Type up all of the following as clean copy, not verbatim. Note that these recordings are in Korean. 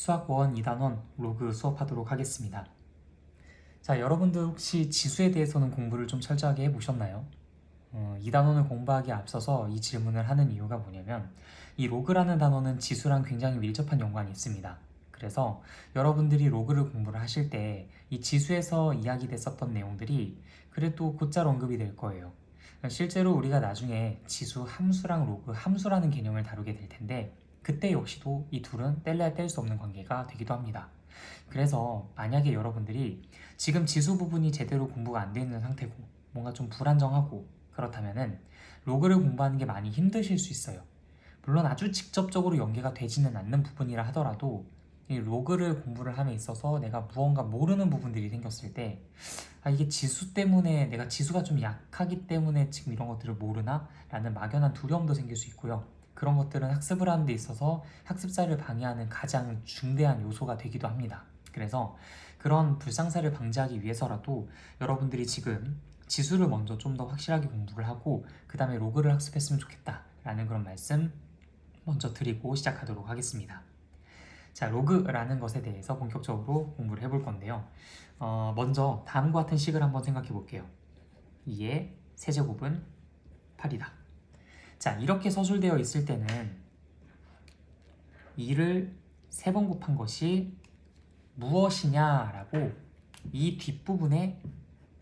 수학원 2단원 로그 수업하도록 하겠습니다. 자, 여러분들 혹시 지수에 대해서는 공부를 좀 철저하게 해보셨나요? 2단원을 공부하기에 앞서서 이 질문을 하는 이유가 뭐냐면 이 로그라는 단어는 지수랑 굉장히 밀접한 연관이 있습니다. 그래서 여러분들이 로그를 공부를 하실 때 이 지수에서 이야기됐었던 내용들이 그래도 곧잘 언급이 될 거예요. 실제로 우리가 나중에 지수 함수랑 로그 함수라는 개념을 다루게 될 텐데 그때 역시도 이 둘은 뗄래야 뗄 수 없는 관계가 되기도 합니다. 그래서 만약에 여러분들이 지금 지수 부분이 제대로 공부가 안 되어 있는 상태고 뭔가 좀 불안정하고 그렇다면은 로그를 공부하는 게 많이 힘드실 수 있어요. 물론 아주 직접적으로 연계가 되지는 않는 부분이라 하더라도 이 로그를 공부를 함에 있어서 내가 무언가 모르는 부분들이 생겼을 때 이게 지수 때문에 내가 지수가 좀 약하기 때문에 지금 이런 것들을 모르나? 라는 막연한 두려움도 생길 수 있고요. 그런 것들은 학습을 하는 데 있어서 학습자를 방해하는 가장 중대한 요소가 되기도 합니다. 그래서 그런 불상사를 방지하기 위해서라도 여러분들이 지금 지수를 먼저 좀 더 확실하게 공부를 하고 그 다음에 로그를 학습했으면 좋겠다 라는 그런 말씀 먼저 드리고 시작하도록 하겠습니다. 자, 로그라는 것에 대해서 본격적으로 공부를 해볼 건데요. 먼저 다음과 같은 식을 한번 생각해 볼게요. 2의 세제곱은 8이다. 자, 이렇게 서술되어 있을 때는 2를 3번 곱한 것이 무엇이냐라고 이 뒷부분에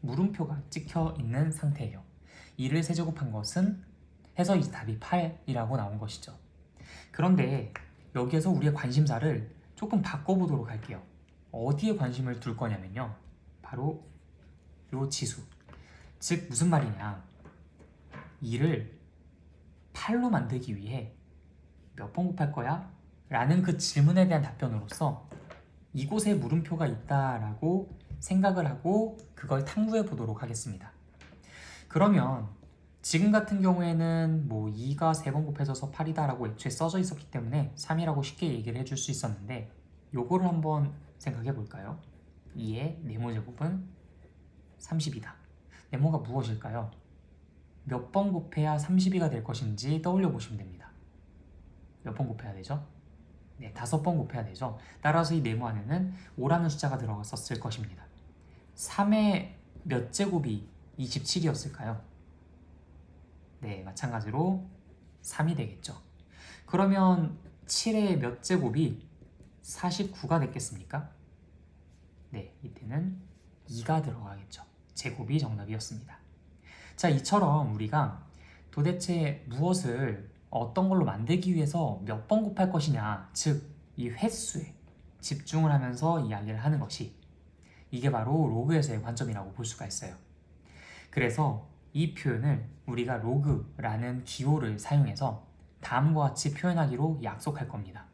물음표가 찍혀 있는 상태예요. 2를 세제곱한 것은 해서 이 답이 8이라고 나온 것이죠. 그런데 여기에서 우리의 관심사를 조금 바꿔보도록 할게요. 어디에 관심을 둘 거냐면요. 바로 요 지수. 즉 무슨 말이냐. 2를 8로 만들기 위해 몇 번 곱할 거야? 라는 그 질문에 대한 답변으로서 이곳에 물음표가 있다라고 생각을 하고 그걸 탐구해 보도록 하겠습니다. 그러면 지금 같은 경우에는 뭐 2가 3번 곱해져서 8이다 라고 애초에 써져 있었기 때문에 3이라고 쉽게 얘기를 해줄 수 있었는데 요거를 한번 생각해 볼까요? 2의 네모제곱은 30이다. 네모가 무엇일까요? 몇 번 곱해야 30이가 될 것인지 떠올려 보시면 됩니다. 몇 번 곱해야 되죠? 네, 5번 곱해야 되죠. 따라서 이 네모 안에는 5라는 숫자가 들어갔었을 것입니다. 3의 몇 제곱이 27이었을까요? 네, 마찬가지로 3이 되겠죠. 그러면 7의 몇 제곱이 49가 됐겠습니까? 네, 이때는 2가 들어가겠죠. 제곱이 정답이었습니다. 자, 이처럼 우리가 도대체 무엇을 어떤 걸로 만들기 위해서 몇 번 곱할 것이냐, 즉 이 횟수에 집중을 하면서 이야기를 하는 것이 이게 바로 로그에서의 관점이라고 볼 수가 있어요. 그래서 이 표현을 우리가 로그라는 기호를 사용해서 다음과 같이 표현하기로 약속할 겁니다.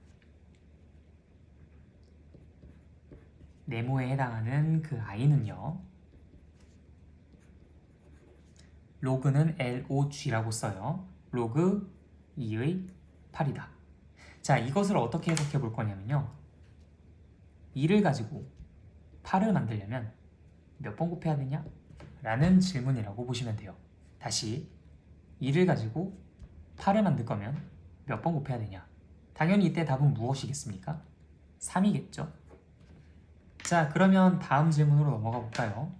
네모에 해당하는 그 i는요. 로그는 LOG라고 써요. 로그 2의 8이다. 자, 이것을 어떻게 해석해 볼 거냐면요. 2를 가지고 8을 만들려면 몇 번 곱해야 되냐? 라는 질문이라고 보시면 돼요. 다시 2를 가지고 8을 만들 거면 몇 번 곱해야 되냐? 당연히 이때 답은 무엇이겠습니까? 3이겠죠? 자, 그러면 다음 질문으로 넘어가 볼까요?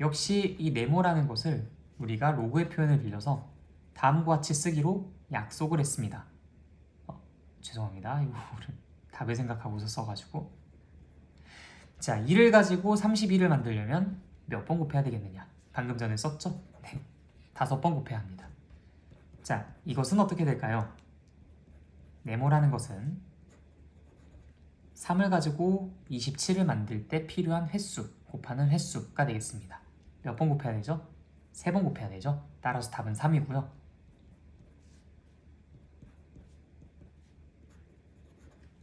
역시 이 네모라는 것을 우리가 로그의 표현을 빌려서 다음과 같이 쓰기로 약속을 했습니다. 죄송합니다. 이거를 답을 생각하고서 써가지고 자, 2를 가지고 32를 만들려면 몇 번 곱해야 되겠느냐? 방금 전에 썼죠? 네, 5번 곱해야 합니다. 자, 이것은 어떻게 될까요? 네모라는 것은 3을 가지고 27을 만들 때 필요한 횟수, 곱하는 횟수가 되겠습니다. 몇 번 곱해야 되죠? 3번 곱해야 되죠? 따라서 답은 3이고요.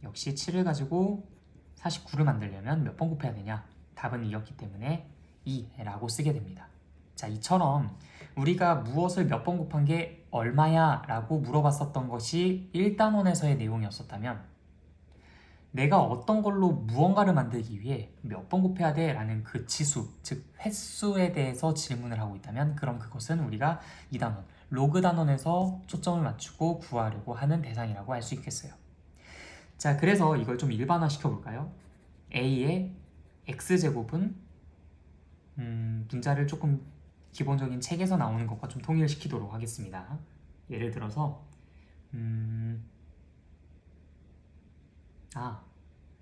역시 7을 가지고 49를 만들려면 몇 번 곱해야 되냐? 답은 2였기 때문에 2라고 쓰게 됩니다. 자, 이처럼 우리가 무엇을 몇 번 곱한 게 얼마야? 라고 물어봤었던 것이 1단원에서의 내용이었었다면 내가 어떤 걸로 무언가를 만들기 위해 몇 번 곱해야 돼? 라는 그 지수, 즉 횟수에 대해서 질문을 하고 있다면 그럼 그것은 우리가 2단원, 로그 단원에서 초점을 맞추고 구하려고 하는 대상이라고 할 수 있겠어요. 자, 그래서 이걸 좀 일반화 시켜볼까요? a의 x제곱은 문자를 조금 기본적인 책에서 나오는 것과 좀 통일시키도록 하겠습니다. 예를 들어서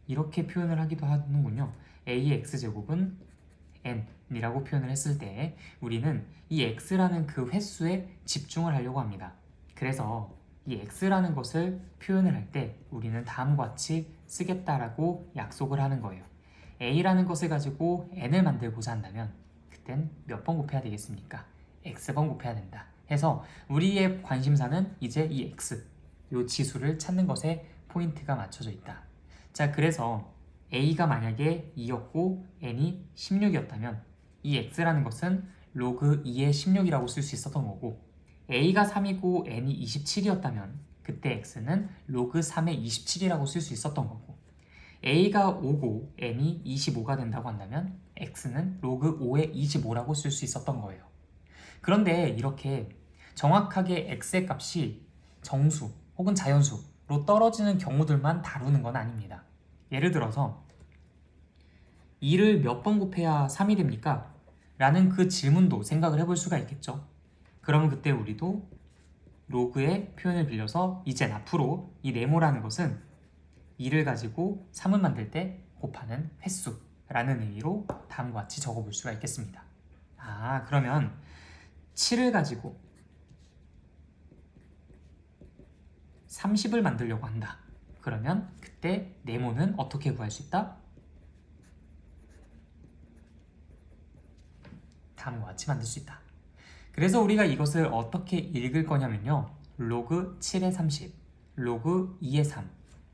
이렇게 표현을 하기도 하는군요. a의 x제곱은 n이라고 표현을 했을 때 우리는 이 x라는 그 횟수에 집중을 하려고 합니다. 그래서 이 x라는 것을 표현을 할 때 우리는 다음과 같이 쓰겠다라고 약속을 하는 거예요. a라는 것을 가지고 n을 만들고자 한다면 그땐 몇 번 곱해야 되겠습니까? x번 곱해야 된다 해서 우리의 관심사는 이제 이 x, 요 지수를 찾는 것에 포인트가 맞춰져 있다. 자, 그래서 a가 만약에 2였고 n이 16이었다면 이 x라는 것은 로그 2의 16이라고 쓸 수 있었던 거고, a가 3이고 n이 27이었다면 그때 x는 로그 3의 27이라고 쓸 수 있었던 거고, a가 5고 n이 25가 된다고 한다면 x는 로그 5의 25라고 쓸 수 있었던 거예요. 그런데 이렇게 정확하게 x의 값이 정수 혹은 자연수로 떨어지는 경우들만 다루는 건 아닙니다. 예를 들어서 2를 몇 번 곱해야 3이 됩니까? 라는 그 질문도 생각을 해볼 수가 있겠죠. 그러면 그때 우리도 로그의 표현을 빌려서 이젠 앞으로 이 네모라는 것은 2를 가지고 3을 만들 때 곱하는 횟수라는 의미로 다음과 같이 적어볼 수가 있겠습니다. 그러면 7을 가지고 30을 만들려고 한다. 그러면 그때 네모는 어떻게 구할 수 있다? 다음과 같이 만들 수 있다. 그래서 우리가 이것을 어떻게 읽을 거냐면요. 로그 7의 30, 로그 2의 3,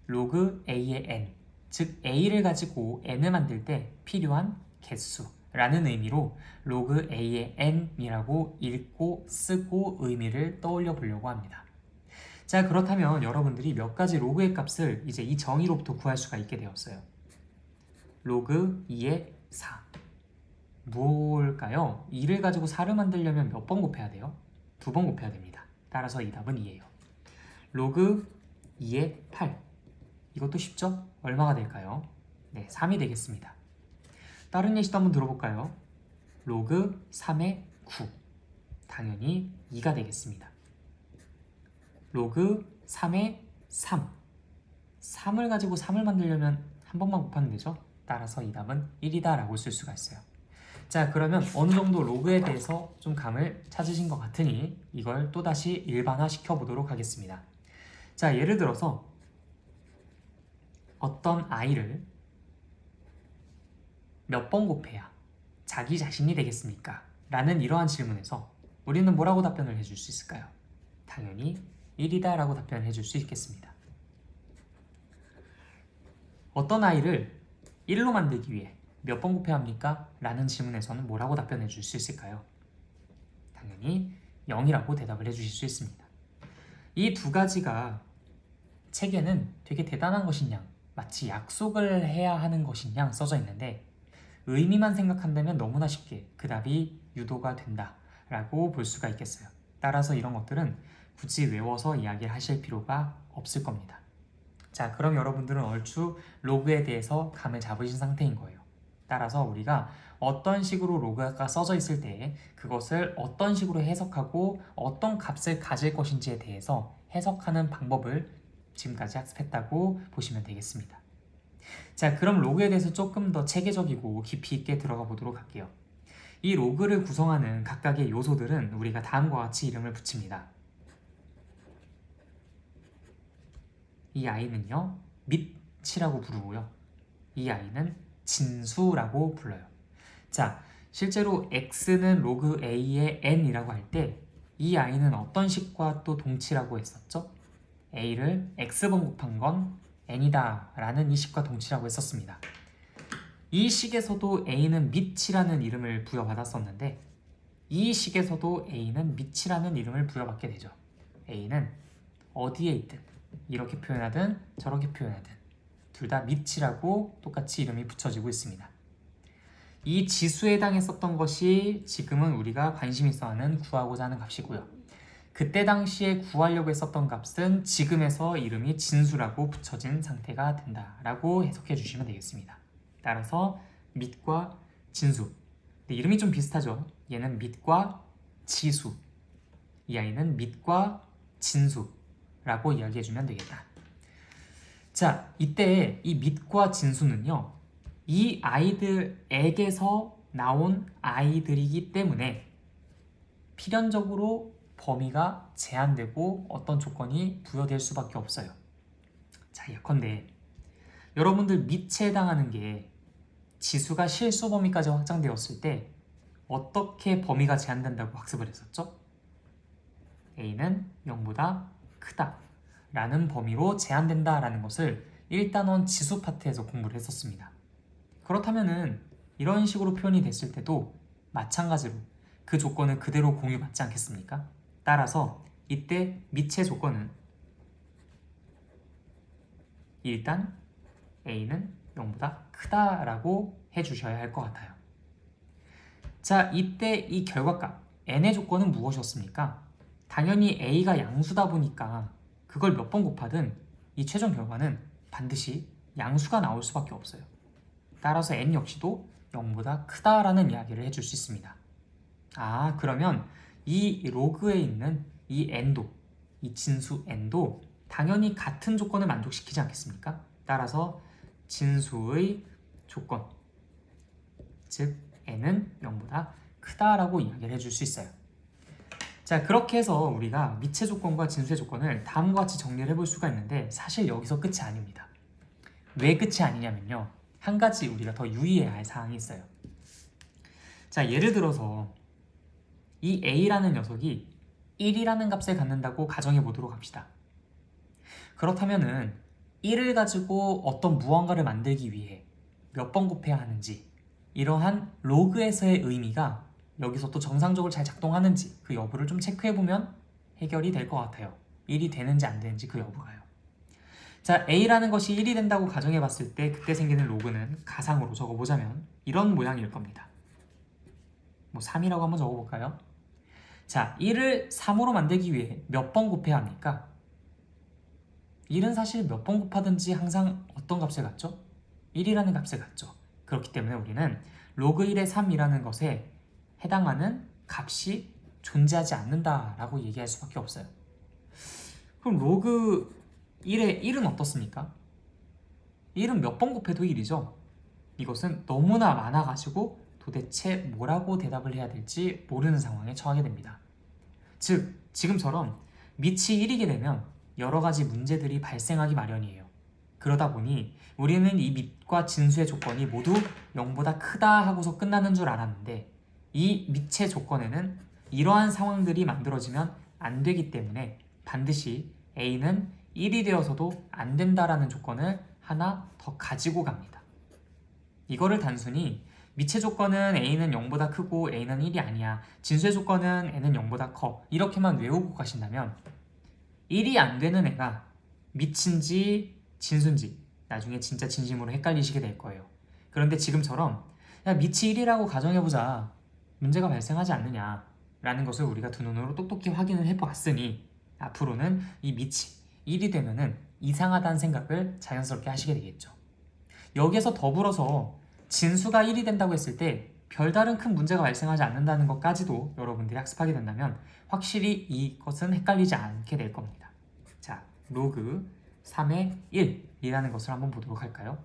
로그 a의 n, 즉 a를 가지고 n을 만들 때 필요한 개수라는 의미로 로그 a의 n이라고 읽고 쓰고 의미를 떠올려 보려고 합니다. 자, 그렇다면 여러분들이 몇 가지 로그의 값을 이제 이 정의로부터 구할 수가 있게 되었어요. 로그 2의 4 뭘까요? 2를 가지고 4를 만들려면 몇 번 곱해야 돼요? 2번 곱해야 됩니다. 따라서 이 답은 2예요. 로그 2의 8 이것도 쉽죠? 얼마가 될까요? 네, 3이 되겠습니다. 다른 예시도 한번 들어볼까요? 로그 3의 9 당연히 2가 되겠습니다. 로그 3의 3 3을 가지고 3을 만들려면 한 번만 곱하면 되죠? 따라서 이 답은 1이다 라고 쓸 수가 있어요. 자, 그러면 어느 정도 로그에 대해서 좀 감을 찾으신 것 같으니 이걸 또다시 일반화 시켜보도록 하겠습니다. 자, 예를 들어서 어떤 아이를 몇 번 곱해야 자기 자신이 되겠습니까? 라는 이러한 질문에서 우리는 뭐라고 답변을 해줄 수 있을까요? 당연히 1이다 라고 답변을 해줄 수 있겠습니다. 어떤 아이를 1로 만들기 위해 몇 번 곱해야 합니까? 라는 질문에서는 뭐라고 답변해 줄 수 있을까요? 당연히 0이라고 대답을 해주실 수 있습니다. 이 두 가지가 책에는 되게 대단한 것인 양, 마치 약속을 해야 하는 것인 양 써져 있는데 의미만 생각한다면 너무나 쉽게 그 답이 유도가 된다 라고 볼 수가 있겠어요. 따라서 이런 것들은 굳이 외워서 이야기를 하실 필요가 없을 겁니다. 자, 그럼 여러분들은 얼추 로그에 대해서 감을 잡으신 상태인 거예요. 따라서 우리가 어떤 식으로 로그가 써져 있을 때 그것을 어떤 식으로 해석하고 어떤 값을 가질 것인지에 대해서 해석하는 방법을 지금까지 학습했다고 보시면 되겠습니다. 자, 그럼 로그에 대해서 조금 더 체계적이고 깊이 있게 들어가 보도록 할게요. 이 로그를 구성하는 각각의 요소들은 우리가 다음과 같이 이름을 붙입니다. 이 아이는요, 밑이라고 부르고요. 이 아이는 진수라고 불러요. 자, 실제로 x는 로그 a의 n이라고 할 때 이 a는 어떤 식과 또 동치라고 했었죠? a를 x번 곱한 건 n이다 라는 이 식과 동치라고 했었습니다. 이 식에서도 a는 밑이라는 이름을 부여받았었는데 이 식에서도 a는 밑이라는 이름을 부여받게 되죠. a는 어디에 있든 이렇게 표현하든 저렇게 표현하든 둘 다 밑이라고 똑같이 이름이 붙여지고 있습니다. 이 지수에 해당했었던 것이 지금은 우리가 관심 있어 하는 구하고자 하는 값이고요. 그때 당시에 구하려고 했었던 값은 지금에서 이름이 진수라고 붙여진 상태가 된다라고 해석해 주시면 되겠습니다. 따라서 밑과 진수. 근데 이름이 좀 비슷하죠. 얘는 밑과 지수. 이 아이는 밑과 진수라고 이야기해 주면 되겠다. 자, 이때 이 밑과 진수는요, 이 아이들에게서 나온 아이들이기 때문에 필연적으로 범위가 제한되고 어떤 조건이 부여될 수밖에 없어요. 자, 예컨대 여러분들 밑에 해당하는 게 지수가 실수 범위까지 확장되었을 때 어떻게 범위가 제한된다고 학습을 했었죠? A는 0보다 크다 라는 범위로 제한된다라는 것을 1단원 지수 파트에서 공부를 했었습니다. 그렇다면은 이런 식으로 표현이 됐을 때도 마찬가지로 그 조건을 그대로 공유받지 않겠습니까? 따라서 이때 밑의 조건은 일단 A는 0보다 크다라고 해주셔야 할 것 같아요. 자, 이때 이 결과값 n의 조건은 무엇이었습니까? 당연히 A가 양수다 보니까 그걸 몇 번 곱하든 이 최종 결과는 반드시 양수가 나올 수밖에 없어요. 따라서 n 역시도 0보다 크다라는 이야기를 해줄 수 있습니다. 아, 그러면 이 로그에 있는 이 n도, 이 진수 n도 당연히 같은 조건을 만족시키지 않겠습니까? 따라서 진수의 조건, 즉 n은 0보다 크다라고 이야기를 해줄 수 있어요. 자, 그렇게 해서 우리가 밑의 조건과 진수의 조건을 다음과 같이 정리를 해볼 수가 있는데 사실 여기서 끝이 아닙니다. 왜 끝이 아니냐면요, 한 가지 우리가 더 유의해야 할 사항이 있어요. 자, 예를 들어서 이 A라는 녀석이 1이라는 값을 갖는다고 가정해 보도록 합시다. 그렇다면은 1을 가지고 어떤 무언가를 만들기 위해 몇 번 곱해야 하는지, 이러한 로그에서의 의미가 여기서 또 정상적으로 잘 작동하는지 그 여부를 좀 체크해보면 해결이 될 것 같아요. 1이 되는지 안 되는지 그 여부가요. 자, A라는 것이 1이 된다고 가정해봤을 때 그때 생기는 로그는 가상으로 적어보자면 이런 모양일 겁니다. 뭐 3이라고 한번 적어볼까요? 자, 1을 3으로 만들기 위해 몇 번 곱해야 합니까? 1은 사실 몇 번 곱하든지 항상 어떤 값을 갖죠? 1이라는 값을 갖죠. 그렇기 때문에 우리는 로그 1의 3이라는 것에 해당하는 값이 존재하지 않는다라고 얘기할 수밖에 없어요. 그럼 로그 1의 1은 어떻습니까? 1은 몇 번 곱해도 1이죠. 이것은 너무나 많아가지고 도대체 뭐라고 대답을 해야 될지 모르는 상황에 처하게 됩니다. 즉, 지금처럼 밑이 1이게 되면 여러 가지 문제들이 발생하기 마련이에요. 그러다 보니 우리는 이 밑과 진수의 조건이 모두 0보다 크다 하고서 끝나는 줄 알았는데 이 밑의 조건에는 이러한 상황들이 만들어지면 안 되기 때문에 반드시 A는 1이 되어서도 안 된다라는 조건을 하나 더 가지고 갑니다. 이거를 단순히 밑의 조건은 A는 0보다 크고 A는 1이 아니야, 진수의 조건은 N은 0보다 커, 이렇게만 외우고 가신다면 1이 안 되는 애가 밑인지 진수인지 나중에 진짜 진심으로 헷갈리시게 될 거예요. 그런데 지금처럼 야, 밑이 1이라고 가정해보자, 문제가 발생하지 않느냐 라는 것을 우리가 두 눈으로 똑똑히 확인을 해보았으니 앞으로는 이 밑이 1이 되면은 이상하다는 생각을 자연스럽게 하시게 되겠죠. 여기에서 더불어서 진수가 1이 된다고 했을 때 별다른 큰 문제가 발생하지 않는다는 것까지도 여러분들이 학습하게 된다면 확실히 이것은 헷갈리지 않게 될 겁니다. 자, 로그 3의 1이라는 것을 한번 보도록 할까요?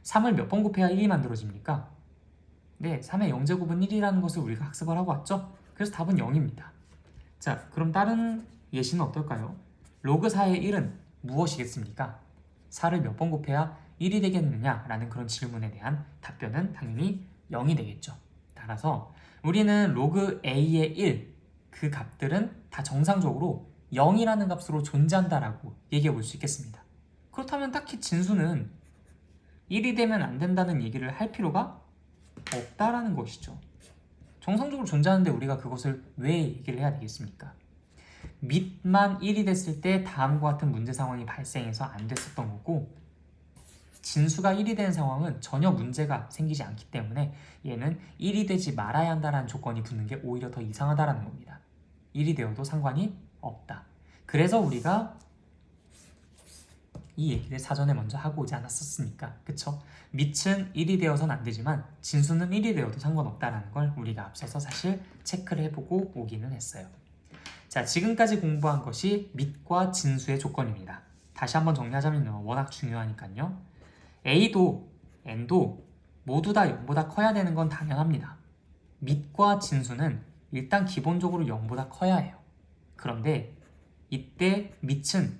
3을 몇 번 곱해야 1이 만들어집니까? 네, 3의 0제곱은 1이라는 것을 우리가 학습을 하고 왔죠? 그래서 답은 0입니다. 자, 그럼 다른 예시는 어떨까요? 로그 4의 1은 무엇이겠습니까? 4를 몇 번 곱해야 1이 되겠느냐라는 그런 질문에 대한 답변은 당연히 0이 되겠죠. 따라서 우리는 로그 A의 1, 그 값들은 다 정상적으로 0이라는 값으로 존재한다라고 얘기해 볼 수 있겠습니다. 그렇다면 딱히 진수는 1이 되면 안 된다는 얘기를 할 필요가 없다라는 것이죠. 정상적으로 존재하는데 우리가 그것을 왜 얘기를 해야 되겠습니까? 밑만 1이 됐을 때 다음과 같은 문제 상황이 발생해서 안 됐었던 거고, 진수가 1이 되는 상황은 전혀 문제가 생기지 않기 때문에 얘는 1이 되지 말아야 한다는 조건이 붙는 게 오히려 더 이상하다는 겁니다. 1이 되어도 상관이 없다. 그래서 우리가 이 얘기를 사전에 먼저 하고 오지 않았었습니까? 그쵸? 밑은 1이 되어서는 안 되지만 진수는 1이 되어도 상관없다라는 걸 우리가 앞서서 사실 체크를 해보고 오기는 했어요. 자, 지금까지 공부한 것이 밑과 진수의 조건입니다. 다시 한번 정리하자면요. 워낙 중요하니까요. A도 N도 모두 다 0보다 커야 되는 건 당연합니다. 밑과 진수는 일단 기본적으로 0보다 커야 해요. 그런데 이때 밑은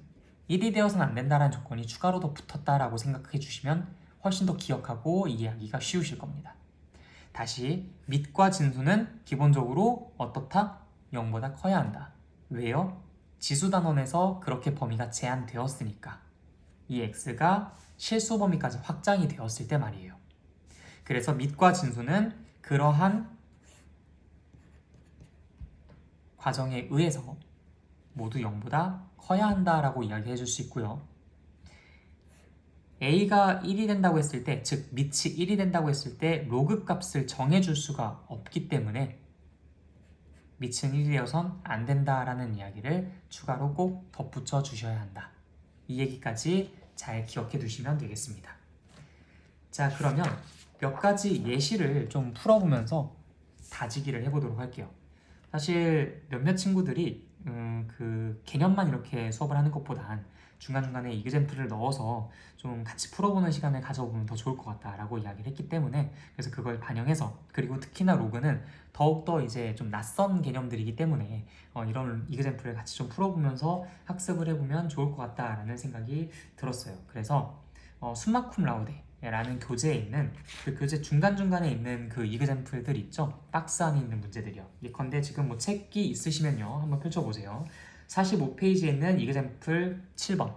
1이 되어서는 안 된다는 조건이 추가로 더 붙었다라고 생각해 주시면 훨씬 더 기억하고 이해하기가 쉬우실 겁니다. 다시 밑과 진수는 기본적으로 어떻다? 0보다 커야 한다. 왜요? 지수단원에서 그렇게 범위가 제한되었으니까. 이 x가 실수 범위까지 확장이 되었을 때 말이에요. 그래서 밑과 진수는 그러한 과정에 의해서 모두 0보다 커야 한다라고 이야기해 줄 수 있고요. a가 1이 된다고 했을 때, 즉 밑이 1이 된다고 했을 때 로그 값을 정해줄 수가 없기 때문에 밑은 1이 되어선 안 된다라는 이야기를 추가로 꼭 덧붙여 주셔야 한다. 이 얘기까지 잘 기억해 두시면 되겠습니다. 자, 그러면 몇 가지 예시를 좀 풀어보면서 다지기를 해보도록 할게요. 사실 몇몇 친구들이 그 개념만 이렇게 수업을 하는 것보단 중간중간에 이그젠플을 넣어서 좀 같이 풀어보는 시간을 가져보면 더 좋을 것 같다라고 이야기를 했기 때문에 그래서 그걸 반영해서 그리고 특히나 로그는 더욱더 이제 좀 낯선 개념들이기 때문에 이런 이그젠플을 같이 좀 풀어보면서 학습을 해보면 좋을 것 같다라는 생각이 들었어요. 그래서 숨마쿰 라우데 라는 교재에 있는 그 교재 중간중간에 있는 그 이그젠플들 있죠? 박스 안에 있는 문제들이요. 예컨대 지금 뭐 책이 있으시면요 한번 펼쳐보세요. 45페이지에 있는 이그젠플 7번,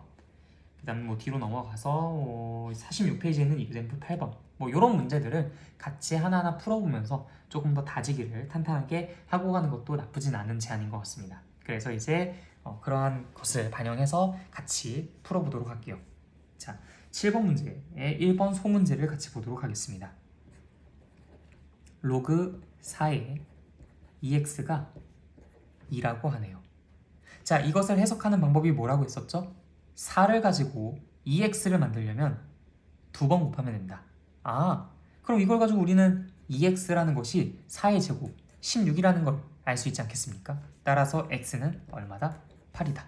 그 다음 뭐 뒤로 넘어가서 46페이지에 있는 이그젠플 8번, 뭐 이런 문제들을 같이 하나하나 풀어보면서 조금 더 다지기를 탄탄하게 하고 가는 것도 나쁘진 않은 제안인 것 같습니다. 그래서 이제 그러한 것을 반영해서 같이 풀어보도록 할게요. 자, 7번 문제의 1번 소문제를 같이 보도록 하겠습니다. 로그 4의 2x가 2라고 하네요. 자, 이것을 해석하는 방법이 뭐라고 했었죠? 4를 가지고 2x를 만들려면 2번 곱하면 된다. 아, 그럼 이걸 가지고 우리는 2x라는 것이 4의 제곱 16이라는 걸 알 수 있지 않겠습니까? 따라서 x는 얼마다? 8이다.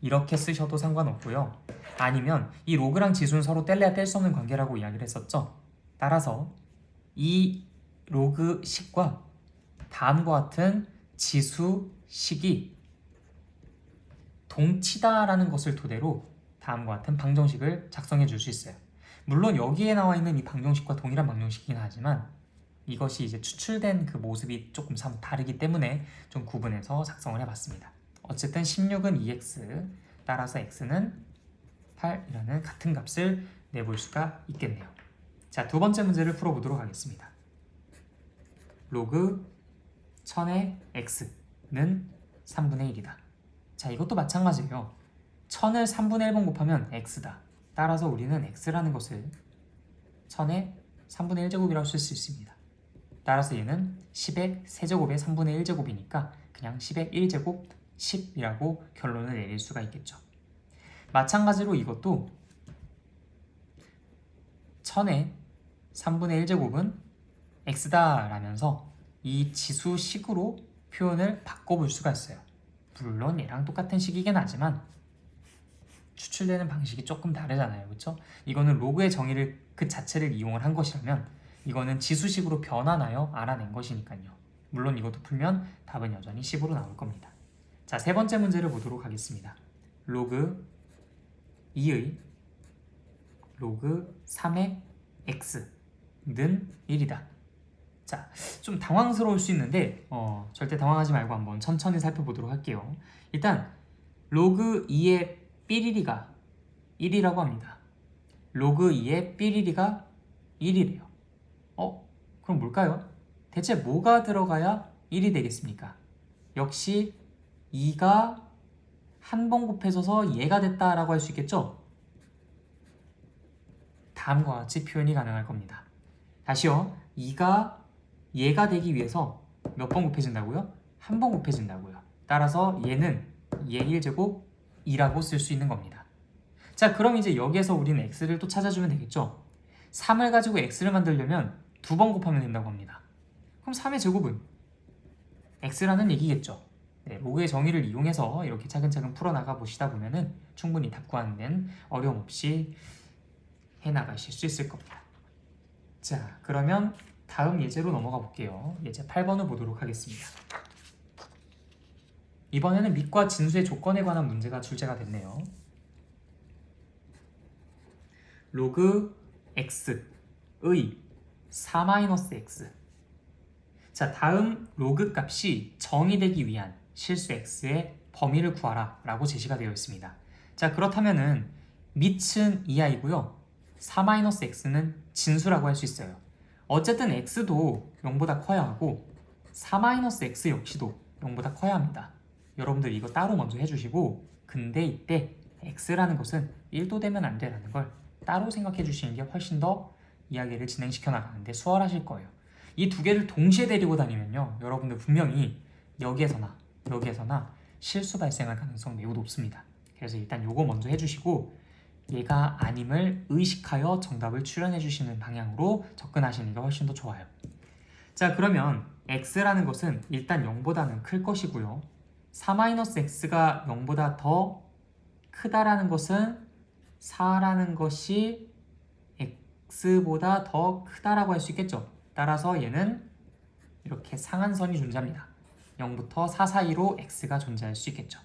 이렇게 쓰셔도 상관없고요. 아니면 이 로그랑 지수는 서로 뗄래야 뗄 수 없는 관계라고 이야기를 했었죠. 따라서 이 로그식과 다음과 같은 지수식이 동치다라는 것을 토대로 다음과 같은 방정식을 작성해 줄 수 있어요. 물론 여기에 나와 있는 이 방정식과 동일한 방정식이긴 하지만 이것이 이제 추출된 그 모습이 조금 다르기 때문에 좀 구분해서 작성을 해봤습니다. 어쨌든 16은 2x, 따라서 x는 8이라는 같은 값을 내볼 수가 있겠네요. 자, 두 번째 문제를 풀어보도록 하겠습니다. 로그 1000의 x는 3분의 1이다. 자, 이것도 마찬가지예요. 1000을 3분의 1번 곱하면 x다. 따라서 우리는 x라는 것을 1000의 3분의 1제곱이라고 쓸 수 있습니다. 따라서 얘는 10의 세제곱의 3분의 1제곱이니까 그냥 10의 1제곱 10이라고 결론을 내릴 수가 있겠죠. 마찬가지로 이것도 1000의 3분의 1제곱은 x다 라면서 이 지수식으로 표현을 바꿔볼 수가 있어요. 물론 얘랑 똑같은 식이긴 하지만 추출되는 방식이 조금 다르잖아요. 그렇죠? 이거는 로그의 정의를 그 자체를 이용을 한 것이라면 이거는 지수식으로 변환하여 알아낸 것이니까요. 물론 이것도 풀면 답은 여전히 10으로 나올 겁니다. 자, 세 번째 문제를 보도록 하겠습니다. 로그 2의 로그 3의 x는 1이다. 자, 좀 당황스러울 수 있는데 절대 당황하지 말고 한번 천천히 살펴보도록 할게요. 일단 로그 2의 삐리리가 1이라고 합니다. 로그 2의 삐리리가 1이래요. 그럼 뭘까요? 대체 뭐가 들어가야 1이 되겠습니까? 역시 2가 한 번 곱해져서 얘가 됐다라고 할 수 있겠죠? 다음과 같이 표현이 가능할 겁니다. 다시요. 2가 얘가 되기 위해서 몇 번 곱해진다고요? 한 번 곱해진다고요. 따라서 얘는 2의 1제곱 2라고 쓸 수 있는 겁니다. 자, 그럼 이제 여기에서 우리는 x를 또 찾아주면 되겠죠. 3을 가지고 x를 만들려면 2번 곱하면 된다고 합니다. 그럼 3의 제곱은 x라는 얘기겠죠. 네, 로그의 정의를 이용해서 이렇게 차근차근 풀어나가 보시다 보면은 충분히 답 구하는 데는 어려움 없이 해나가실 수 있을 겁니다. 자, 그러면 다음 예제로 넘어가 볼게요. 예제 8번을 보도록 하겠습니다. 이번에는 밑과 진수의 조건에 관한 문제가 출제가 됐네요. 로그 x의 4-x. 자, 다음 로그 값이 정의되기 위한 실수 x의 범위를 구하라 라고 제시가 되어 있습니다. 자, 그렇다면은 밑은 2i고요 4-x는 진수라고 할 수 있어요. 어쨌든 x도 0보다 커야 하고 4-x 역시도 0보다 커야 합니다. 여러분들 이거 따로 먼저 해주시고, 근데 이때 x라는 것은 1도 되면 안 되라는 걸 따로 생각해 주시는 게 훨씬 더 이야기를 진행시켜 나가는데 수월하실 거예요. 이 두 개를 동시에 데리고 다니면요, 여러분들 분명히 여기에서나 실수 발생할 가능성 매우 높습니다. 그래서 일단 요거 먼저 해주시고, 얘가 아님을 의식하여 정답을 추론해 주시는 방향으로 접근하시는 게 훨씬 더 좋아요. 자, 그러면 x라는 것은 일단 0보다는 클 것이고요 4-x가 0보다 더 크다라는 것은 4라는 것이 x보다 더 크다라고 할 수 있겠죠. 따라서 얘는 이렇게 상한선이 존재합니다. 0부터 4 사이로 x가 존재할 수 있겠죠.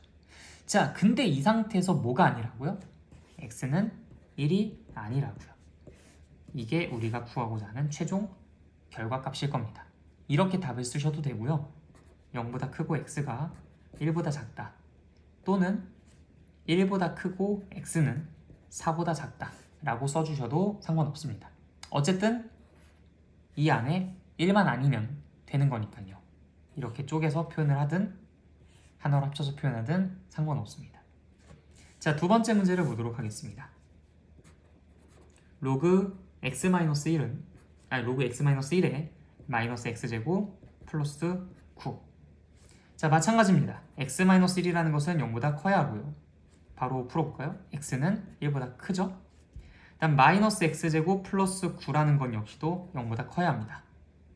자, 근데 이 상태에서 뭐가 아니라고요? x는 1이 아니라고요. 이게 우리가 구하고자 하는 최종 결과값일 겁니다. 이렇게 답을 쓰셔도 되고요 0보다 크고 x가 1보다 작다, 또는 1보다 크고 x는 4보다 작다 라고 써주셔도 상관없습니다. 어쨌든 이 안에 1만 아니면 되는 거니까요. 이렇게 쪼개서 표현을 하든 하나로 합쳐서 표현하든 상관없습니다. 자, 두 번째 문제를 보도록 하겠습니다. 로그 x-1은 로그 x-1에 마이너스 x제곱 플러스 9. 자, 마찬가지입니다. x-1이라는 것은 0보다 커야 하고요. 바로 풀어볼까요? x는 1보다 크죠? 다음 마이너스 x제곱 플러스 9라는 건 역시도 0보다 커야 합니다.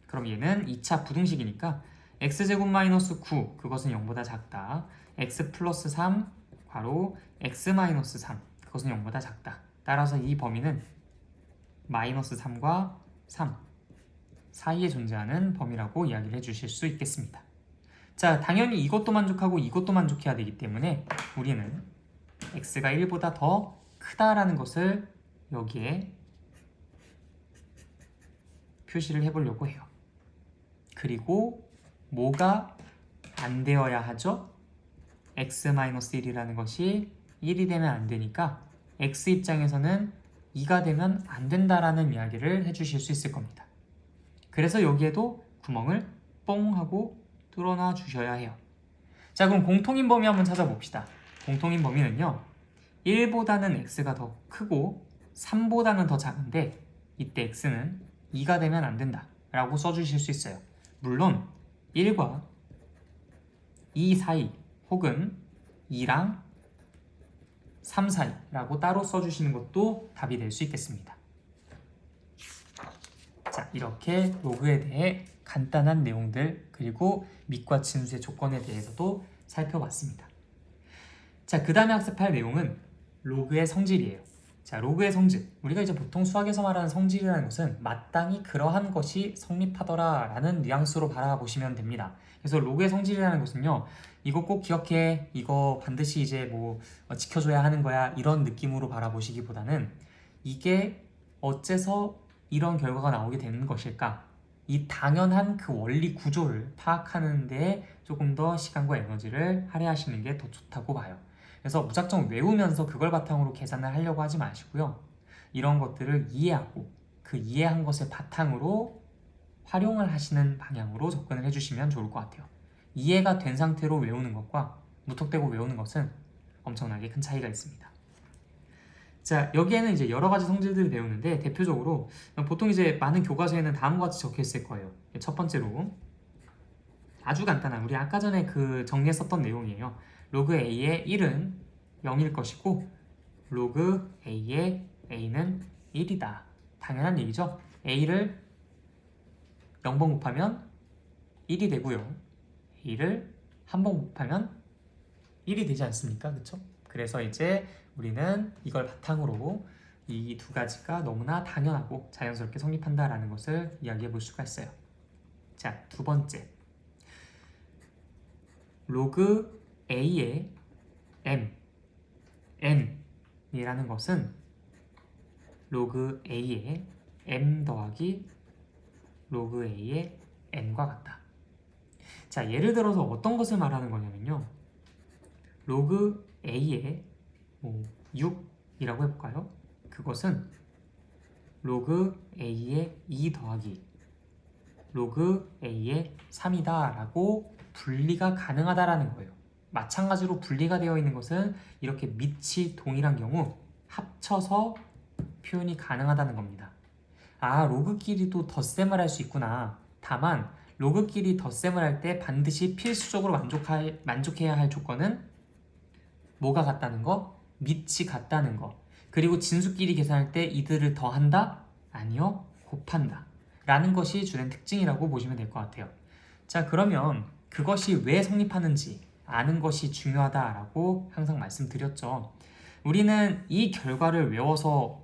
그럼 얘는 2차 부등식이니까 x제곱 마이너스 9, 그것은 0보다 작다. x 플러스 3, 괄호 x 마이너스 3, 그것은 0보다 작다. 따라서 이 범위는 마이너스 3과 3 사이에 존재하는 범위라고 이야기를 해주실 수 있겠습니다. 자, 당연히 이것도 만족하고 이것도 만족해야 되기 때문에 우리는 x가 1보다 더 크다라는 것을 여기에 표시를 해보려고 해요. 그리고 뭐가 안 되어야 하죠? x-1이라는 것이 1이 되면 안 되니까 x 입장에서는 2가 되면 안 된다라는 이야기를 해주실 수 있을 겁니다. 그래서 여기에도 구멍을 뽕 하고 뚫어놔 주셔야 해요. 자, 그럼 공통인 범위 한번 찾아봅시다. 공통인 범위는요 1보다는 x가 더 크고 3보다는 더 작은데 이때 x는 2가 되면 안 된다 라고 써주실 수 있어요. 물론 1과 2 사이 혹은 2랑 3 사이라고 따로 써주시는 것도 답이 될 수 있겠습니다. 자, 이렇게 로그에 대해 간단한 내용들, 그리고 밑과 진수의 조건에 대해서도 살펴봤습니다. 자, 그 다음에 학습할 내용은 로그의 성질이에요. 자, 로그의 성질, 우리가 이제 보통 수학에서 말하는 성질이라는 것은 마땅히 그러한 것이 성립하더라 라는 뉘앙스로 바라보시면 됩니다. 그래서 로그의 성질이라는 것은요, 이거 꼭 기억해, 이거 반드시 이제 뭐 지켜줘야 하는 거야, 이런 느낌으로 바라보시기보다는 이게 어째서 이런 결과가 나오게 되는 것일까, 이 당연한 그 원리 구조를 파악하는 데 조금 더 시간과 에너지를 할애하시는 게 더 좋다고 봐요. 그래서 무작정 외우면서 그걸 바탕으로 계산을 하려고 하지 마시고요. 이런 것들을 이해하고 그 이해한 것을 바탕으로 활용을 하시는 방향으로 접근을 해주시면 좋을 것 같아요. 이해가 된 상태로 외우는 것과 무턱대고 외우는 것은 엄청나게 큰 차이가 있습니다. 자, 여기에는 이제 여러 가지 성질들을 배우는데 대표적으로 보통 이제 많은 교과서에는 다음과 같이 적혀 있을 거예요. 첫 번째로 아주 간단한, 우리 아까 전에 그 정리했었던 내용이에요. 로그 a의 1은 0일 것이고 로그 a의 a는 1이다. 당연한 얘기죠. a를 0번 곱하면 1이 되고요. a를 한 번 곱하면 1이 되지 않습니까? 그쵸? 그래서 이제 우리는 이걸 바탕으로 이 두 가지가 너무나 당연하고 자연스럽게 성립한다라는 것을 이야기해 볼 수가 있어요. 자, 두 번째. 로그 a의 m, n이라는 것은 로그 a의 m 더하기 로그 a의 n과 같다. 자, 예를 들어서 어떤 것을 말하는 거냐면요. 로그 a의 6이라고 해볼까요? 그것은 로그 a의 2 더하기 로그 a의 3이다 라고 분리가 가능하다라는 거예요. 마찬가지로 분리가 되어 있는 것은 이렇게 밑이 동일한 경우 합쳐서 표현이 가능하다는 겁니다. 아, 로그끼리도 덧셈을 할 수 있구나. 다만 로그끼리 덧셈을 할 때 반드시 필수적으로 만족해야 할 조건은 뭐가 같다는 거? 밑이 같다는 거. 그리고 진수끼리 계산할 때 이들을 더한다? 아니요, 곱한다 라는 것이 주된 특징이라고 보시면 될 것 같아요. 자, 그러면 그것이 왜 성립하는지 아는 것이 중요하다라고 항상 말씀드렸죠. 우리는 이 결과를 외워서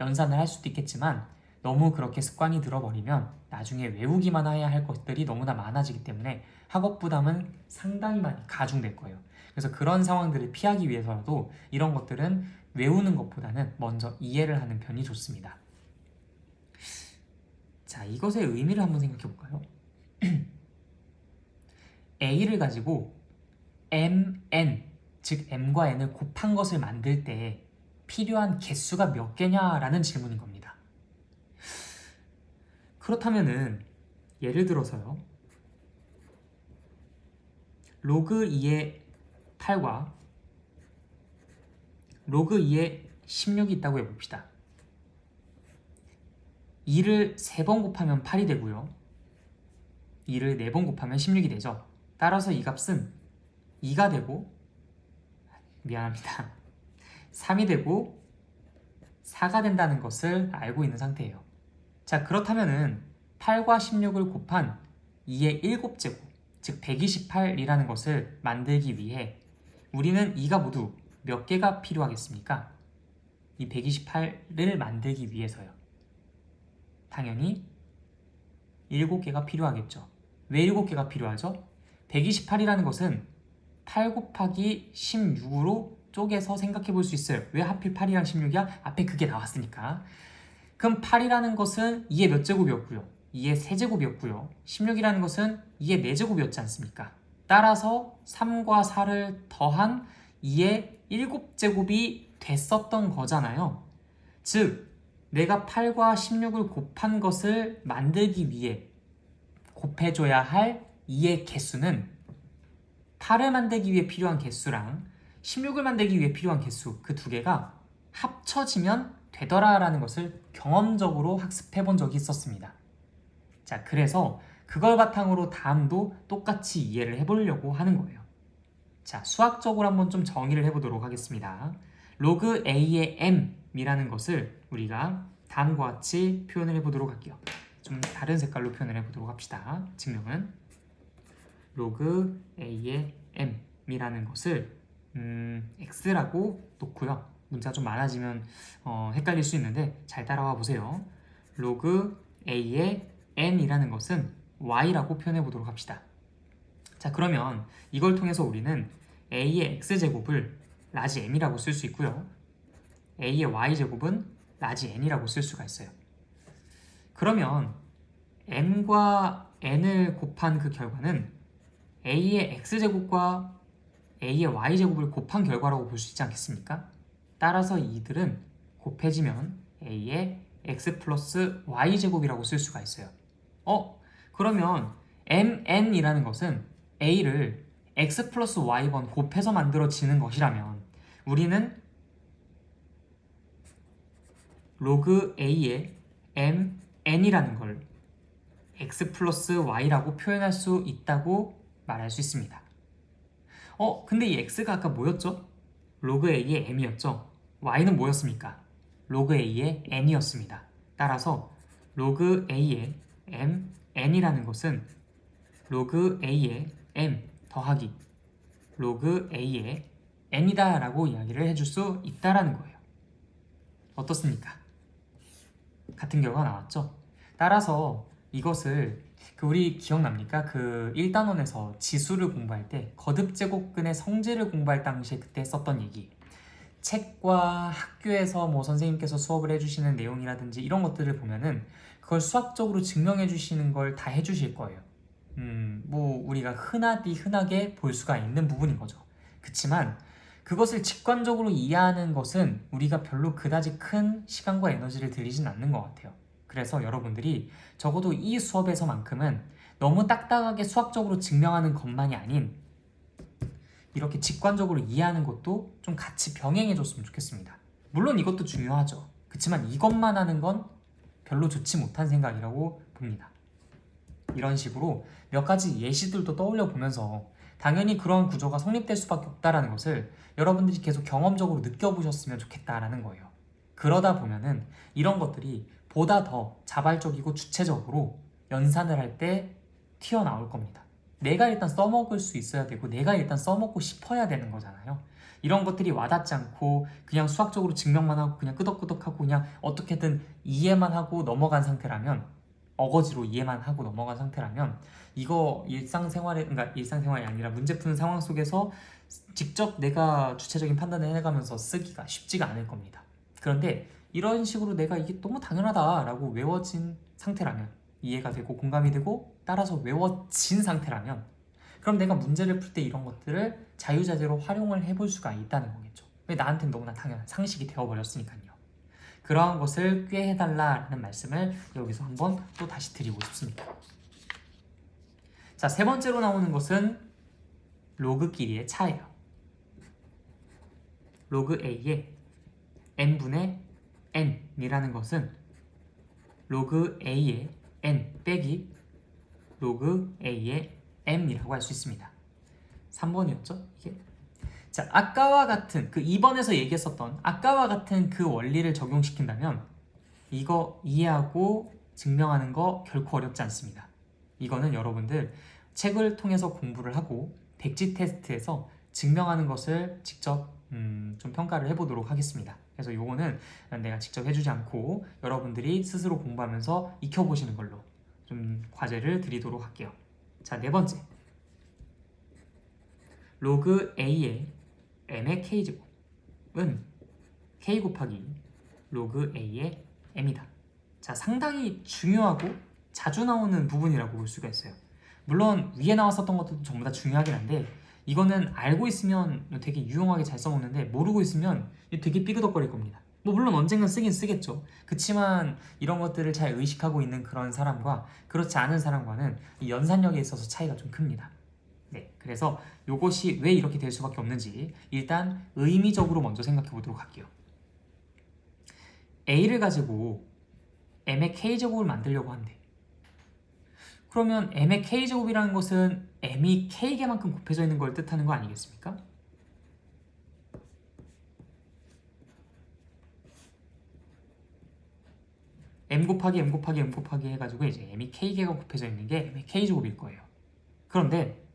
연산을 할 수도 있겠지만 너무 그렇게 습관이 들어버리면 나중에 외우기만 해야 할 것들이 너무나 많아지기 때문에 학업 부담은 상당히 많이 가중될 거예요. 그래서 그런 상황들을 피하기 위해서라도 이런 것들은 외우는 것보다는 먼저 이해를 하는 편이 좋습니다. 자, 이것의 의미를 한번 생각해 볼까요? a를 가지고 mn, 즉 m과 n을 곱한 것을 만들 때 필요한 개수가 몇 개냐라는 질문인 겁니다. 그렇다면은 예를 들어서요. 로그 2의 8과 로그 2의 16이 있다고 해봅시다. 2를 3번 곱하면 8이 되고요. 2를 4번 곱하면 16이 되죠. 따라서 이 값은 2가 되고 미안합니다. 3이 되고 4가 된다는 것을 알고 있는 상태예요. 자, 그렇다면은 8과 16을 곱한 2의 7제곱, 즉 128이라는 것을 만들기 위해 우리는 이가 모두 몇 개가 필요하겠습니까? 이 128을 만들기 위해서요. 당연히 7개가 필요하겠죠. 왜 7개가 필요하죠? 128이라는 것은 8 곱하기 16으로 쪼개서 생각해 볼 수 있어요. 왜 하필 8이랑 16이야? 앞에 그게 나왔으니까. 그럼 8이라는 것은 2의 몇 제곱이었고요. 2의 세제곱이었고요. 16이라는 것은 2의 4제곱이었지 않습니까? 따라서 3과 4를 더한 2의 7제곱이 됐었던 거잖아요. 즉, 내가 8과 16을 곱한 것을 만들기 위해 곱해줘야 할 2의 개수는 8을 만들기 위해 필요한 개수랑 16을 만들기 위해 필요한 개수, 그 두 개가 합쳐지면 되더라라는 것을 경험적으로 학습해 본 적이 있었습니다. 자, 그래서 그걸 바탕으로 다음도 똑같이 이해를 해보려고 하는 거예요. 자, 수학적으로 한번 좀 정의를 해보도록 하겠습니다. 로그 a의 m이라는 것을 우리가 다음과 같이 표현을 해보도록 할게요. 좀 다른 색깔로 표현을 해보도록 합시다. 증명은 로그 a의 m이라는 것을 x라고 놓고요. 문자가 좀 많아지면 헷갈릴 수 있는데 잘 따라와 보세요. 로그 a의 n이라는 것은 y라고 표현해 보도록 합시다. 자, 그러면 이걸 통해서 우리는 a의 x제곱을 라지 m이라고 쓸 수 있고요. a의 y제곱은 라지 n이라고 쓸 수가 있어요. 그러면 m과 n을 곱한 그 결과는 a의 x제곱과 a의 y제곱을 곱한 결과라고 볼 수 있지 않겠습니까? 따라서 이들은 곱해지면 a의 x 플러스 y제곱이라고 쓸 수가 있어요. 그러면 mn이라는 것은 a를 x 플러스 y번 곱해서 만들어지는 것이라면 우리는 로그 a의 mn이라는 걸 x 플러스 y라고 표현할 수 있다고 말할 수 있습니다. 근데 이 x가 아까 뭐였죠? 로그 a의 m이었죠? y는 뭐였습니까? 로그 a의 n이었습니다. 따라서 로그 a의 m, n이라는 것은 로그 a의 m 더하기 로그 a의 n이다 라고 이야기를 해줄 수 있다라는 거예요. 어떻습니까? 같은 결과가 나왔죠? 따라서 이것을 우리 기억납니까? 1단원에서 지수를 공부할 때 거듭제곱근의 성질을 공부할 당시에 그때 썼던 얘기, 책과 학교에서 뭐 선생님께서 수업을 해주시는 내용이라든지 이런 것들을 보면은 그걸 수학적으로 증명해 주시는 걸 다 해주실 거예요. 뭐 우리가 흔하게 볼 수가 있는 부분인 거죠. 그치만 그것을 직관적으로 이해하는 것은 우리가 별로 그다지 큰 시간과 에너지를 들이진 않는 것 같아요. 그래서 여러분들이 적어도 이 수업에서만큼은 너무 딱딱하게 수학적으로 증명하는 것만이 아닌 이렇게 직관적으로 이해하는 것도 좀 같이 병행해 줬으면 좋겠습니다. 물론 이것도 중요하죠. 그렇지만 이것만 하는 건 별로 좋지 못한 생각이라고 봅니다. 이런 식으로 몇 가지 예시들도 떠올려 보면서 당연히 그런 구조가 성립될 수밖에 없다는 것을 여러분들이 계속 경험적으로 느껴보셨으면 좋겠다라는 거예요. 그러다 보면은 이런 것들이 보다 더 자발적이고 주체적으로 연산을 할 때 튀어나올 겁니다. 내가 일단 써먹을 수 있어야 되고 내가 일단 써먹고 싶어야 되는 거잖아요. 이런 것들이 와닿지 않고 그냥 수학적으로 증명만 하고 그냥 끄덕끄덕하고 그냥 어떻게든 이해만 하고 넘어간 상태라면, 어거지로 이해만 하고 넘어간 상태라면 이거 그러니까 일상생활이 아니라 문제 푸는 상황 속에서 직접 내가 주체적인 판단을 해가면서 쓰기가 쉽지가 않을 겁니다. 그런데 이런 식으로 내가 이게 너무 당연하다라고 외워진 상태라면, 이해가 되고 공감이 되고 따라서 외워진 상태라면, 그럼 내가 문제를 풀 때 이런 것들을 자유자재로 활용을 해볼 수가 있다는 거겠죠. 왜 나한테는 너무나 당연한 상식이 되어버렸으니까요. 그러한 것을 꾀해달라는 말씀을 여기서 한번 또 다시 드리고 싶습니다. 자, 세 번째로 나오는 것은 로그 길이의 차예요. 로그 a의 n분의 n이라는 것은 로그 a의 n 빼기 로그 a의 m이라고 할 수 있습니다. 3번이었죠? 이게. 자, 아까와 같은 2번에서 얘기했었던 아까와 같은 그 원리를 적용시킨다면 이거 이해하고 증명하는 거 결코 어렵지 않습니다. 이거는 여러분들 책을 통해서 공부를 하고 백지 테스트에서 증명하는 것을 직접 좀 평가를 해보도록 하겠습니다. 그래서 요거는 내가 직접 해주지 않고 여러분들이 스스로 공부하면서 익혀보시는 걸로 좀 과제를 드리도록 할게요. 자, 네 번째, 로그 a의 m의 k제곱은 k 곱하기 로그 a의 m이다. 자, 상당히 중요하고 자주 나오는 부분이라고 볼 수가 있어요. 물론 위에 나왔었던 것도 전부 다 중요하긴 한데 이거는 알고 있으면 되게 유용하게 잘 써먹는데 모르고 있으면 되게 삐그덕거릴 겁니다. 뭐 물론 언젠간 쓰긴 쓰겠죠. 그치만 이런 것들을 잘 의식하고 있는 그런 사람과 그렇지 않은 사람과는 이 연산력에 있어서 차이가 좀 큽니다. 네, 그래서 이것이 왜 이렇게 될 수밖에 없는지 일단 의미적으로 먼저 생각해 보도록 할게요. A를 가지고 M의 K제곱을 만들려고 한대. 그러면 M의 K제곱이라는 것은 M이 K개만큼 곱해져 있는 걸 뜻하는 거 아니겠습니까? M 곱하기 M 곱하기 M 곱하기 해가지고 이제 M이 K개가 곱해져 있는 게 M의 K제곱일 거예요. 그런데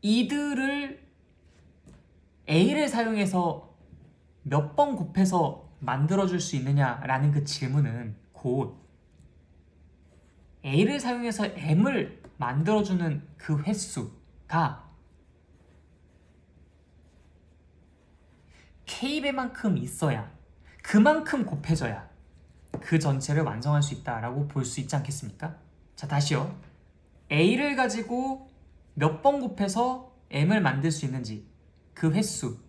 이들을 A를 사용해서 몇 번 곱해서 만들어줄 수 있느냐라는 그 질문은 곧 A를 사용해서 M을 만들어주는 그 횟수가 K배만큼 있어야, 그만큼 곱해져야 그 전체를 완성할 수 있다라고 볼 수 있지 않겠습니까? 자, 다시요. A를 가지고 몇 번 곱해서 M을 만들 수 있는지 그 횟수가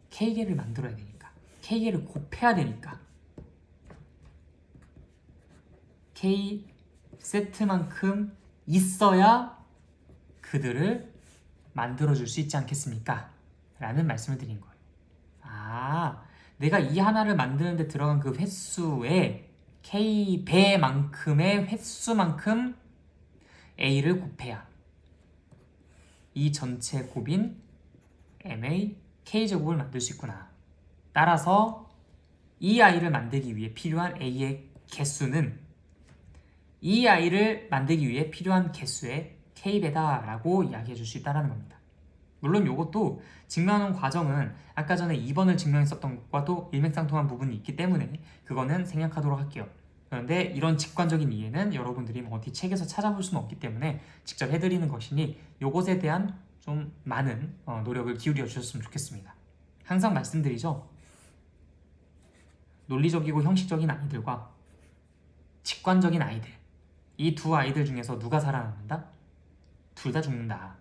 K개를 만들어야 되니까, K개를 곱해야 되니까 K 세트만큼 있어야 그들을 만들어줄 수 있지 않겠습니까? 라는 말씀을 드린 거예요. 아, 내가 이 하나를 만드는데 들어간 그 횟수에 k배만큼의 횟수만큼 a를 곱해야 이 전체 곱인 m의 k제곱을 만들 수 있구나. 따라서 이 a를 만들기 위해 필요한 a의 개수는 이 a를 만들기 위해 필요한 개수의 k배다라고 이야기해 줄 수 있다는 겁니다. 물론 이것도 증명하는 과정은 아까 전에 2번을 증명했었던 것과도 일맥상통한 부분이 있기 때문에 그거는 생략하도록 할게요. 그런데 이런 직관적인 이해는 여러분들이 뭐 어디 책에서 찾아볼 수는 없기 때문에 직접 해드리는 것이니 이것에 대한 좀 많은 노력을 기울여 주셨으면 좋겠습니다. 항상 말씀드리죠. 논리적이고 형식적인 아이들과 직관적인 아이들, 이 두 아이들 중에서 누가 살아남는다? 둘 다 죽는다.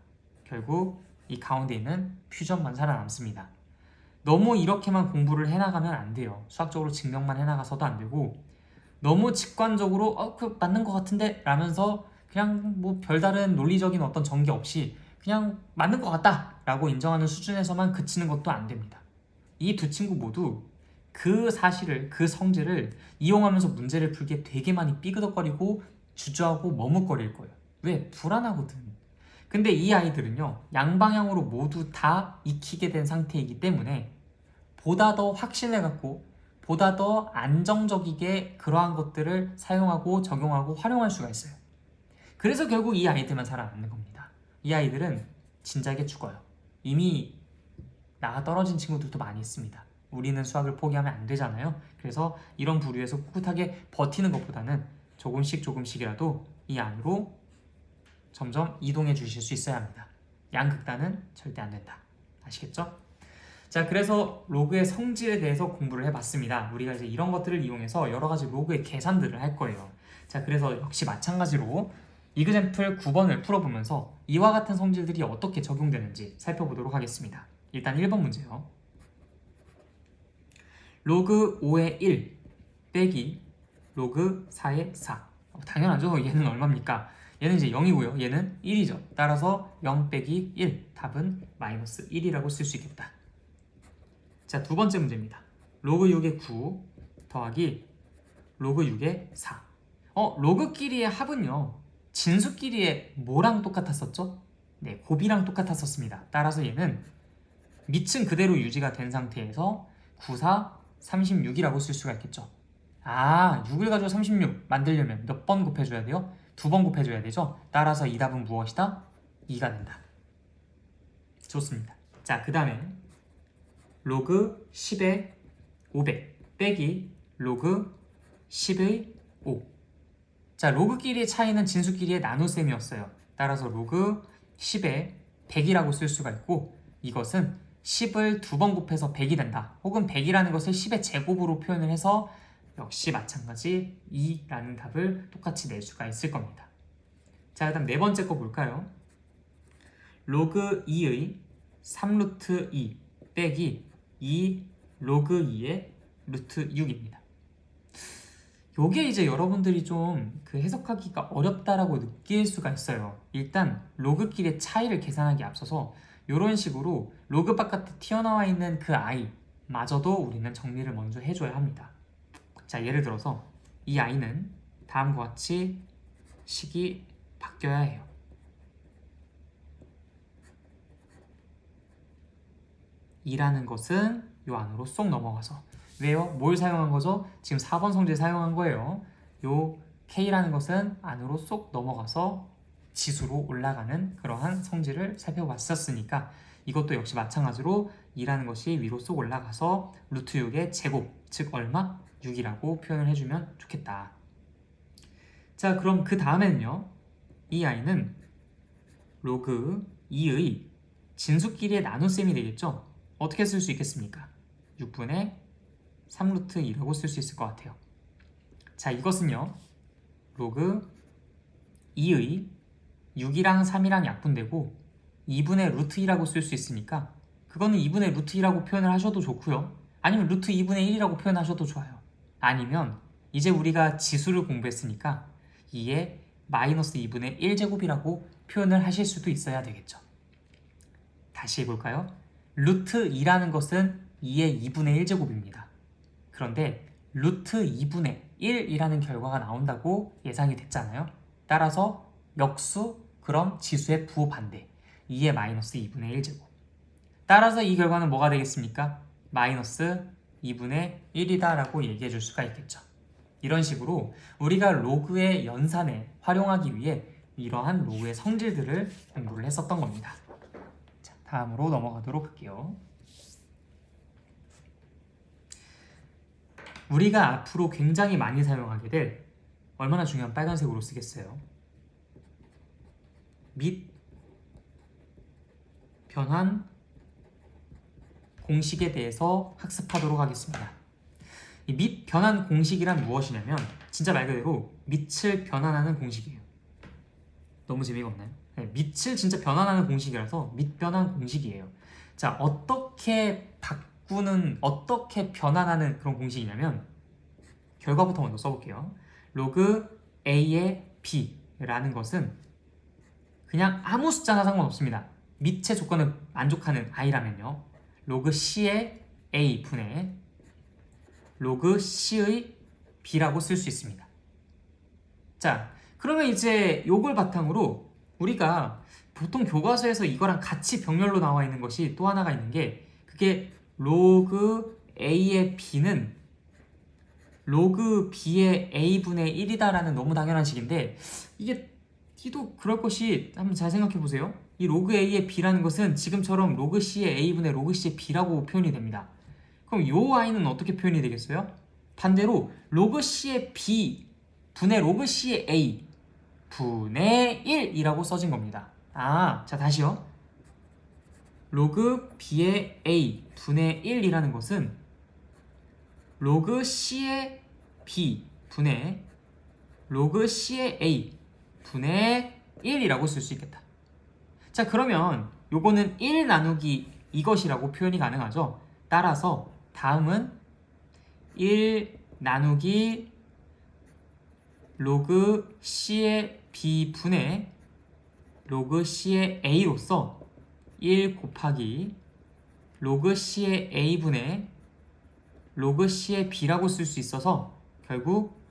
결국 이 가운데 있는 퓨전만 살아남습니다. 너무 이렇게만 공부를 해나가면 안 돼요. 수학적으로 증명만 해나가서도 안 되고 너무 직관적으로 그 맞는 것 같은데 라면서 그냥 뭐 별다른 논리적인 어떤 전개 없이 그냥 맞는 것 같다 라고 인정하는 수준에서만 그치는 것도 안 됩니다. 이 두 친구 모두 그 사실을, 그 성질을 이용하면서 문제를 풀기에 되게 많이 삐그덕거리고 주저하고 머뭇거릴 거예요. 왜? 불안하거든. 근데 이 아이들은요, 양방향으로 모두 다 익히게 된 상태이기 때문에 보다 더 확신해갖고 보다 더 안정적이게 그러한 것들을 사용하고 적용하고 활용할 수가 있어요. 그래서 결국 이 아이들만 살아남는 겁니다. 이 아이들은 진작에 죽어요. 이미 나가 떨어진 친구들도 많이 있습니다. 우리는 수학을 포기하면 안 되잖아요. 그래서 이런 부류에서 꿋꿋하게 버티는 것보다는 조금씩이라도 이 안으로 점점 이동해 주실 수 있어야 합니다. 양극단은 절대 안 된다. 아시겠죠? 자, 그래서 로그의 성질에 대해서 공부를 해봤습니다. 우리가 이제 이런 것들을 이용해서 여러 가지 로그의 계산들을 할 거예요. 자, 그래서 역시 마찬가지로 이그젬플 9번을 풀어보면서 이와 같은 성질들이 어떻게 적용되는지 살펴보도록 하겠습니다. 일단 1번 문제요. 로그 5의 1 빼기 로그 4의 4. 당연하죠. 얘는 얼마입니까? 얘는 이제 0이고요. 얘는 1이죠. 따라서 0 빼기 1. 답은 마이너스 1이라고 쓸 수 있겠다. 자, 두 번째 문제입니다. 로그 6의 9 더하기 로그 6의 4. 로그끼리의 합은요. 진수끼리의 뭐랑 똑같았었죠? 네, 곱이랑 똑같았었습니다. 따라서 얘는 밑은 그대로 유지가 된 상태에서 9, 4, 36이라고 쓸 수가 있겠죠. 6을 가지고 36 만들려면 몇 번 곱해줘야 돼요? 2번 곱해줘야 되죠. 따라서 이 답은 무엇이다? 2가 된다. 좋습니다. 자, 그 다음에 로그 10의 500 빼기 로그 10의 5. 자, 로그끼리의 차이는 진수끼리의 나눗셈이었어요. 따라서 로그 10의 100이라고 쓸 수가 있고 이것은 10을 2번 곱해서 100이 된다. 혹은 100이라는 것을 10의 제곱으로 표현을 해서 역시 마찬가지 2라는 답을 똑같이 낼 수가 있을 겁니다. 자, 그 다음 네 번째 거 볼까요? 로그 2의 3루트 2 빼기 2 로그 2의 루트 6입니다. 요게 이제 여러분들이 좀 그 해석하기가 어렵다라고 느낄 수가 있어요. 일단 로그끼리의 차이를 계산하기 앞서서 이런 식으로 로그 바깥에 튀어나와 있는 그 i마저도 우리는 정리를 먼저 해줘야 합니다. 자, 예를 들어서 이 i는 다음과 같이 식이 바뀌어야 해요. 이라는 것은 요 안으로 쏙 넘어가서 왜요? 뭘 사용한 거죠? 지금 4번 성질 사용한 거예요. 요 K라는 것은 안으로 쏙 넘어가서 지수로 올라가는 그러한 성질을 살펴봤었으니까 이것도 역시 마찬가지로 2라는 것이 위로 쏙 올라가서 루트 6의 제곱, 즉 얼마? 6이라고 표현을 해주면 좋겠다. 자, 그럼 그 다음에는요. 이 i는 로그 2의 진수끼리의 나눗셈이 되겠죠? 어떻게 쓸 수 있겠습니까? 6분의 3루트 2라고 쓸 수 있을 것 같아요. 자, 이것은요. 로그 2의 6이랑 3이랑 약분되고 2분의 루트 2라고 쓸 수 있으니까 그거는 2분의 루트 2라고 표현을 하셔도 좋고요. 아니면 루트 2분의 1이라고 표현하셔도 좋아요. 아니면 이제 우리가 지수를 공부했으니까 2의 마이너스 2분의 1제곱이라고 표현을 하실 수도 있어야 되겠죠. 다시 해볼까요? 루트 2라는 것은 2의 2분의 1제곱입니다. 그런데 루트 2분의 1이라는 결과가 나온다고 예상이 됐잖아요. 따라서 역수 그럼 지수의 부호반대 2의 마이너스 2분의 1제곱. 따라서 이 결과는 뭐가 되겠습니까? 마이너스 2분의 1이다 라고 얘기해 줄 수가 있겠죠. 이런 식으로 우리가 로그의 연산을 활용하기 위해 이러한 로그의 성질들을 공부를 했었던 겁니다. 자, 다음으로 넘어가도록 할게요. 우리가 앞으로 굉장히 많이 사용하게 될 얼마나 중요한 빨간색으로 쓰겠어요. 및 변환 공식에 대해서 학습하도록 하겠습니다. 이 및 변환 공식이란 무엇이냐면 진짜 말 그대로 밑을 변환하는 공식이에요. 너무 재미가 없나요? 네, 밑을 진짜 변환하는 공식이라서 밑 변환 공식이에요. 자, 어떻게 바꾸는, 어떻게 변환하는 그런 공식이냐면 결과부터 먼저 써볼게요. 로그 A의 B라는 것은 그냥 아무 숫자나 상관없습니다. 밑의 조건을 만족하는 I라면요. 로그 C의 A 분의 로그 C의 B라고 쓸 수 있습니다. 자, 그러면 이제 요걸 바탕으로 우리가 보통 교과서에서 이거랑 같이 병렬로 나와 있는 것이 또 하나가 있는 게 그게 로그 A의 B는 로그 B의 A분의 1이다라는 너무 당연한 식인데 이게 T도 그럴 것이 한번 잘 생각해 보세요. 이 로그 A의 B라는 것은 지금처럼 로그 C의 A분의 로그 C의 B라고 표현이 됩니다. 그럼 요 I는 어떻게 표현이 되겠어요? 반대로 로그 C의 B 분의 로그 C의 A 분의 1이라고 써진 겁니다. 자 다시요. 로그 B의 A 분의 1이라는 것은 로그 C의 B 분의 로그 C의 A 분의 1이라고 쓸 수 있겠다. 자, 그러면 요거는 1 나누기 이것이라고 표현이 가능하죠. 따라서 다음은 1 나누기 로그 C의 B 분의 로그 C의 A로서 1 곱하기 로그 C의 A 분의 로그 C의 B라고 쓸 수 있어서 결국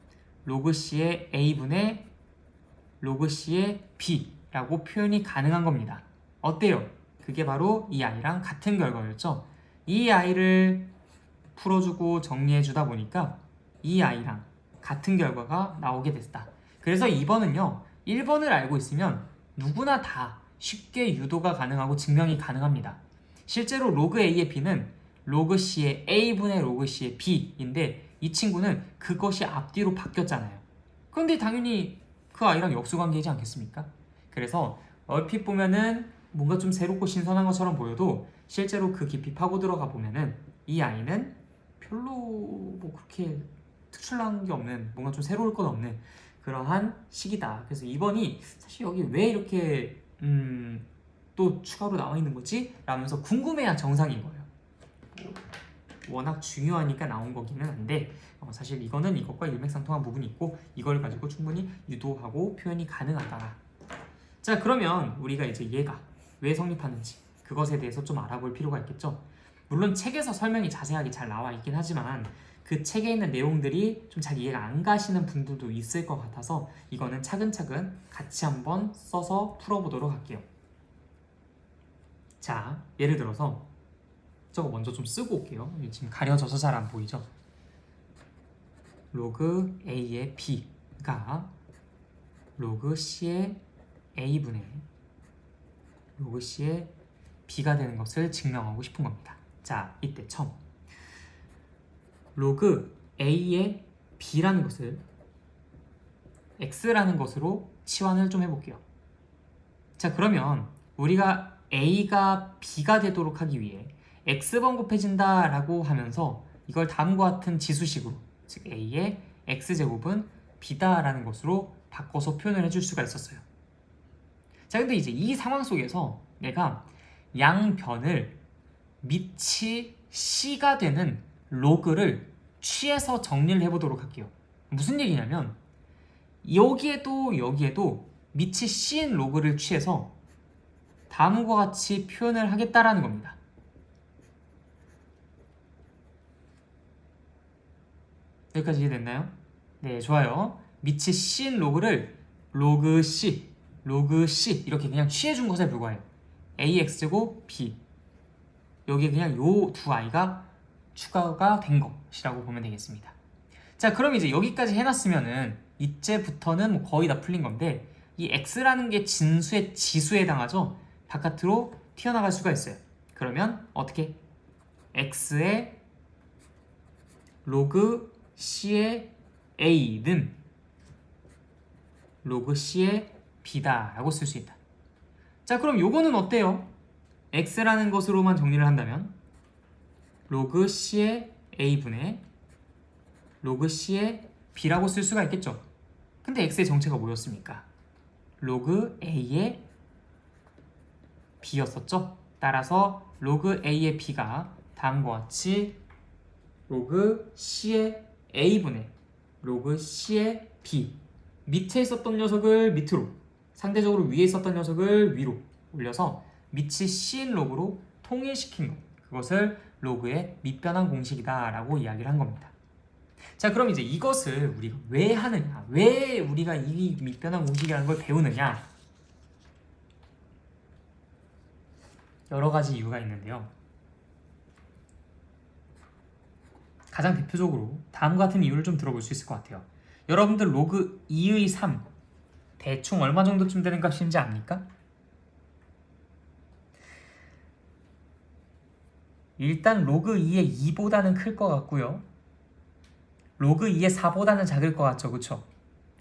로그 C의 A분의 로그 C의 B라고 표현이 가능한 겁니다. 어때요? 그게 바로 이 아이랑 같은 결과였죠. 이 아이를 풀어주고 정리해주다 보니까 이 아이랑 같은 결과가 나오게 됐다. 그래서 2번은요. 1번을 알고 있으면 누구나 다 쉽게 유도가 가능하고 증명이 가능합니다. 실제로 로그 A의 B는 로그 C의 A분의 로그 C의 B인데 이 친구는 그것이 앞뒤로 바뀌었잖아요. 그런데 당연히 그 아이랑 역수관계이지 않겠습니까? 그래서 얼핏 보면은 뭔가 좀 새롭고 신선한 것처럼 보여도 실제로 그 깊이 파고 들어가 보면은 이 아이는 별로 뭐 그렇게 특출난 게 없는, 뭔가 좀 새로울 건 없는 그러한 식이다. 그래서 2번이 사실 여기 왜 이렇게 또 추가로 나와 있는 거지? 라면서 궁금해야 정상인 거예요. 워낙 중요하니까 나온 거기는 한데 사실 이거는 이것과 일맥상통한 부분이 있고 이걸 가지고 충분히 유도하고 표현이 가능하다. 자, 그러면 우리가 이제 얘가 왜 성립하는지 그것에 대해서 좀 알아볼 필요가 있겠죠. 물론 책에서 설명이 자세하게 잘 나와 있긴 하지만 그 책에 있는 내용들이 좀 잘 이해가 안 가시는 분들도 있을 것 같아서 이거는 차근차근 같이 한번 써서 풀어보도록 할게요. 자, 예를 들어서 저거 먼저 좀 쓰고 올게요. 지금 가려져서 잘 안 보이죠? 로그 A의 B가 로그 C의 A분의 로그 C의 B가 되는 것을 증명하고 싶은 겁니다. 자, 이때 처음 로그 A의 B라는 것을 X라는 것으로 치환을 좀 해볼게요. 자, 그러면 우리가 A가 B가 되도록 하기 위해 X번 곱해진다 라고 하면서 이걸 다음과 같은 지수식으로, 즉 A의 X제곱은 B다 라는 것으로 바꿔서 표현을 해줄 수가 있었어요. 자, 근데 이제 이 상황 속에서 내가 양변을 밑이 C가 되는 로그를 취해서 정리를 해보도록 할게요. 무슨 얘기냐면 여기에도 밑이 C인 로그를 취해서 다음과 같이 표현을 하겠다라는 겁니다. 여기까지 이해됐나요? 네, 좋아요. 밑이 C인 로그를 로그 C 이렇게 그냥 취해준 것에 불과해요. AX제곱 B 여기 그냥 요 두 i가 추가가 된 것이라고 보면 되겠습니다. 자, 그럼 이제 여기까지 해놨으면은 이제부터는 뭐 거의 다 풀린 건데 이 x라는 게 진수의 지수에 해당하죠. 바깥으로 튀어나갈 수가 있어요. 그러면 어떻게? x의 로그 c의 a는 로그 c의 b다 라고 쓸 수 있다. 자, 그럼 요거는 어때요? x라는 것으로만 정리를 한다면 로그 c의 a분의 로그 c의 b라고 쓸 수가 있겠죠. 근데 x의 정체가 뭐였습니까? 로그 a의 b였었죠. 따라서 로그 a의 b가 다음과 같이 로그 c의 a분의 로그 c의 b 밑에 있었던 녀석을 밑으로 상대적으로 위에 있었던 녀석을 위로 올려서 밑이 c인 로그로 통일시킨 것 그것을 로그의 밑변환 공식이다 라고 이야기를 한 겁니다. 자, 그럼 이제 이것을 우리가 왜 하느냐, 왜 우리가 이 밑변환 공식이라는 걸 배우느냐, 여러 가지 이유가 있는데요. 가장 대표적으로 다음과 같은 이유를 좀 들어볼 수 있을 것 같아요. 여러분들 로그 2의 3 대충 얼마 정도쯤 되는 값인지 압니까? 일단 로그 2의 2보다는 클 것 같고요. 로그 2의 4보다는 작을 것 같죠, 그쵸?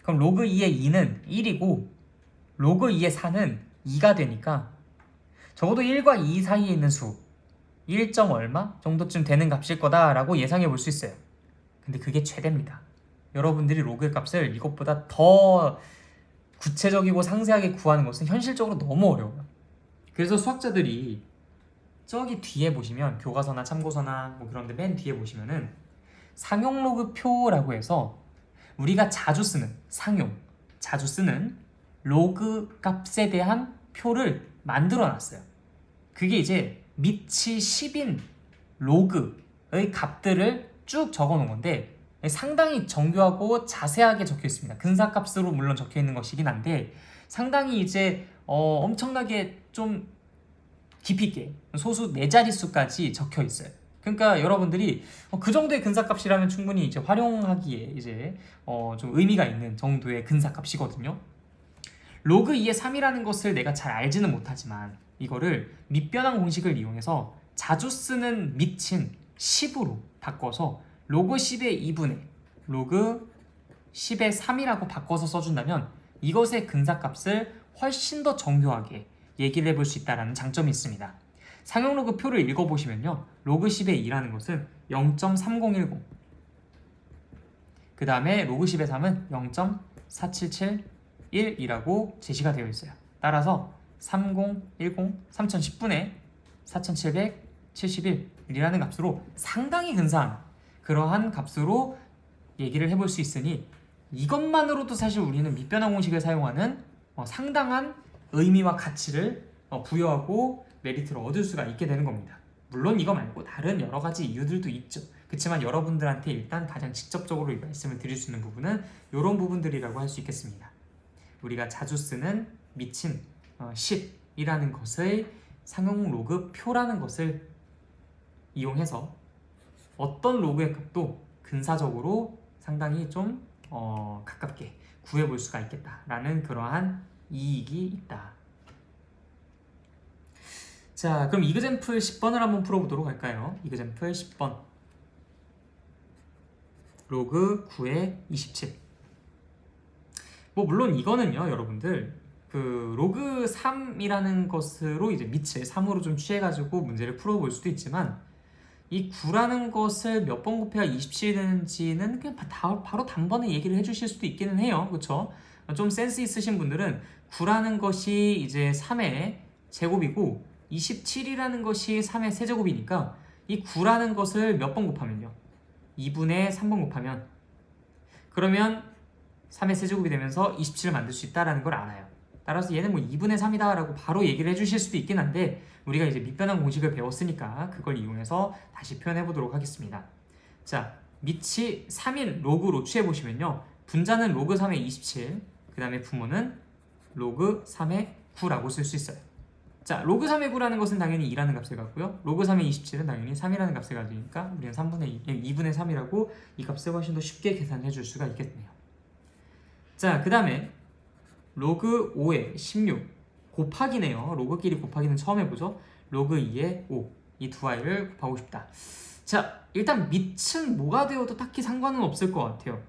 그럼 로그 2의 2는 1이고 로그 2의 4는 2가 되니까 적어도 1과 2 사이에 있는 수 1점 얼마 정도쯤 되는 값일 거다라고 예상해 볼 수 있어요. 근데 그게 최대입니다. 여러분들이 로그의 값을 이것보다 더 구체적이고 상세하게 구하는 것은 현실적으로 너무 어려워요. 그래서 수학자들이 저기 뒤에 보시면 교과서나 참고서나 뭐 그런데 맨 뒤에 보시면은 상용 로그 표라고 해서 우리가 자주 쓰는 자주 쓰는 로그 값에 대한 표를 만들어 놨어요. 그게 이제 밑이 10인 로그의 값들을 쭉 적어 놓은 건데 상당히 정교하고 자세하게 적혀 있습니다. 근사값으로 물론 적혀 있는 것이긴 한데 상당히 이제 엄청나게 좀 깊이 있게 소수 4자릿수까지 적혀 있어요. 그러니까 여러분들이 그 정도의 근사값이라면 충분히 이제 활용하기에 이제 좀 의미가 있는 정도의 근사값이거든요. 로그 2의 3이라는 것을 내가 잘 알지는 못하지만 이거를 밑변환 공식을 이용해서 자주 쓰는 밑인 10으로 바꿔서 로그 10의 2분의 로그 10의 3이라고 바꿔서 써준다면 이것의 근사값을 훨씬 더 정교하게 얘기를 해볼 수 있다는 장점이 있습니다. 상용 로그 표를 읽어보시면요. 로그 10의 2라는 것은 0.3010 그 다음에 로그 10의 3은 0.4771이라고 제시가 되어 있어요. 따라서 3010, 3010분의 4771이라는 값으로 상당히 근사한 그러한 값으로 얘기를 해볼 수 있으니 이것만으로도 사실 우리는 밑변환 공식을 사용하는 상당한 의미와 가치를 부여하고 메리트를 얻을 수가 있게 되는 겁니다. 물론 이거 말고 다른 여러 가지 이유들도 있죠. 그렇지만 여러분들한테 일단 가장 직접적으로 말씀을 드릴 수 있는 부분은 이런 부분들이라고 할 수 있겠습니다. 우리가 자주 쓰는 미친 10이라는 것의 상용 로그 표라는 것을 이용해서 어떤 로그의 값도 근사적으로 상당히 좀 가깝게 구해볼 수가 있겠다라는 그러한 이익이 있다. 자, 그럼 이그젬플 10번을 한번 풀어보도록 할까요? 이그젬플 10번 로그 9의 27 뭐 물론 이거는요 여러분들 그 로그 3이라는 것으로 이제 밑을 3으로 좀 취해가지고 문제를 풀어볼 수도 있지만 이 9라는 것을 몇 번 곱해야 27이 되는지는 그냥 바로 단번에 얘기를 해주실 수도 있기는 해요. 그쵸? 좀 센스 있으신 분들은 9라는 것이 이제 3의 제곱이고 27이라는 것이 3의 세제곱이니까 이 9라는 것을 몇 번 곱하면요? 2분의 3번 곱하면 그러면 3의 세제곱이 되면서 27을 만들 수 있다는 걸 알아요. 따라서 얘는 뭐 2분의 3이다 라고 바로 얘기를 해주실 수도 있긴 한데 우리가 이제 밑변환 공식을 배웠으니까 그걸 이용해서 다시 표현해 보도록 하겠습니다. 자, 밑이 3인 로그로 취해보시면요, 분자는 로그 3의 27, 그 다음에 부모는 로그 3의 9라고 쓸 수 있어요. 자, 로그 3의 9라는 것은 당연히 2라는 값을 갖고요, 로그 3의 27은 당연히 3이라는 값을 가지니까 우리는 3분의 2분의 3이라고 이 값을 훨씬 더 쉽게 계산해 줄 수가 있겠네요. 자, 그 다음에 로그 5의 16 곱하기네요. 로그끼리 곱하기는 처음 해보죠. 로그 2의 5, 이 두 아이를 곱하고 싶다. 자, 일단 밑은 뭐가 되어도 딱히 상관은 없을 것 같아요.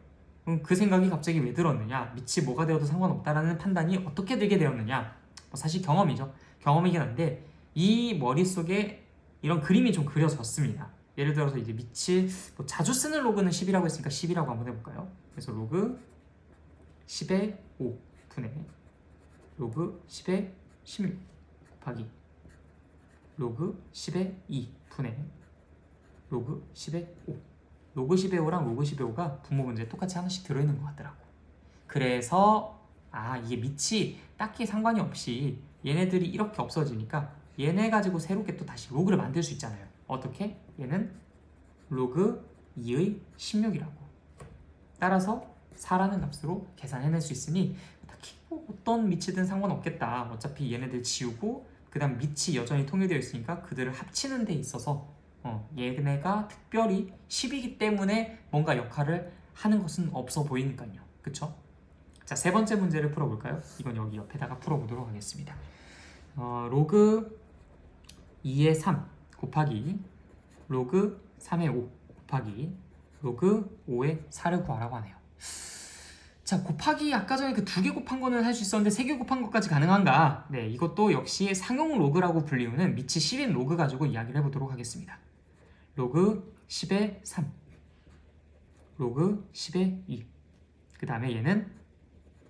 그럼 그 생각이 갑자기 왜 들었느냐, 밑이 뭐가 되어도 상관없다라는 판단이 어떻게 들게 되었느냐, 사실 경험이죠. 경험이긴 한데 이 머릿속에 이런 그림이 좀 그려졌습니다. 예를 들어서 이제 밑이 자주 쓰는 로그는 10이라고 했으니까 10이라고 한번 해볼까요? 그래서 로그 10의 5 분의 로그 10의 16 곱하기 로그 10의 2 분의 로그 10의 5. 로그 10의 5랑 로그 10의 5가 분모 문제에 똑같이 하나씩 들어있는 것 같더라고. 그래서 이게 밑이 딱히 상관이 없이 얘네들이 이렇게 없어지니까 얘네 가지고 새롭게 또 다시 로그를 만들 수 있잖아요. 어떻게? 얘는 로그 2의 16이라고. 따라서 4라는 값으로 계산해낼 수 있으니 딱히 어떤 밑이든 상관없겠다. 어차피 얘네들 지우고 그 다음 밑이 여전히 통일되어 있으니까 그들을 합치는 데 있어서 얘네가 특별히 10이기 때문에 뭔가 역할을 하는 것은 없어 보이니까요. 그쵸? 자, 세 번째 문제를 풀어볼까요? 이건 여기 옆에다가 풀어보도록 하겠습니다. 로그 2의 3 곱하기 로그 3의 5 곱하기 로그 5의 4를 구하라고 하네요. 자, 곱하기 아까 전에 그 두 개 곱한 거는 할 수 있었는데 세 개 곱한 것까지 가능한가? 네, 이것도 역시 상용 로그라고 불리우는 밑이 10인 로그 가지고 이야기를 해보도록 하겠습니다. 로그 10의 3 로그 10의 2, 그 다음에 얘는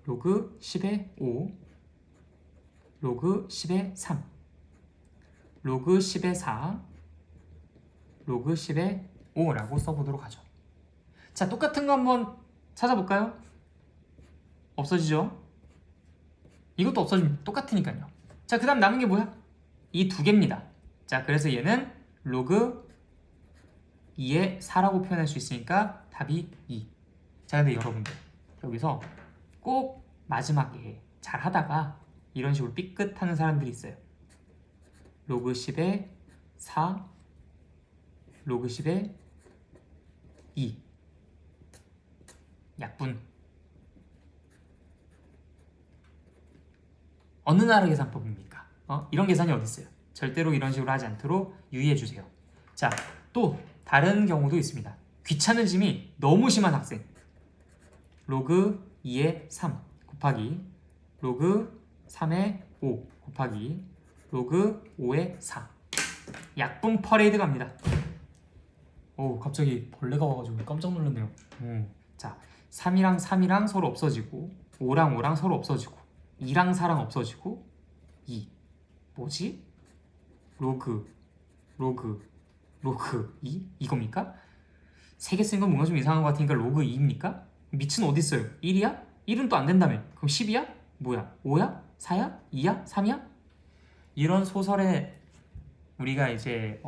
로그 10의 5 로그 10의 3 로그 10의 4 로그 10의 5라고 써보도록 하죠. 자, 똑같은 거 한번 찾아볼까요? 없어지죠? 이것도 없어집니다. 똑같으니까요. 자, 그 다음 남은 게 뭐야? 이 두 개입니다. 자, 그래서 얘는 로그 2의 4라고 표현할 수 있으니까 답이 2. 자, 근데 여러분들 여기서 꼭 마지막에 잘 하다가 이런 식으로 삐끗하는 사람들이 있어요. 로그 10의 4 로그 10의 2 약분. 어느 나라 계산법입니까? 이런 계산이 어디 있어요? 절대로 이런 식으로 하지 않도록 유의해 주세요. 자, 또 다른 경우도 있습니다. 귀찮은 짐이 너무 심한 학생. 로그 2의 3 곱하기 로그 3의 5 곱하기 로그 5의 4. 약분 퍼레이드 갑니다. 오, 갑자기 벌레가 와가지고 깜짝 놀랐네요. 자, 3이랑 3이랑 서로 없어지고 5랑 5랑 서로 없어지고 2랑 4랑 없어지고 2. 뭐지? 로그 2? 이겁니까? 3개 쓴 건 뭔가 좀 이상한 것 같으니까 로그 2입니까? 밑은 어디 있어요? 1이야? 1은 또 안 된다며. 그럼 10이야? 뭐야? 5야? 4야? 2야? 3이야? 이런 소설에 우리가 이제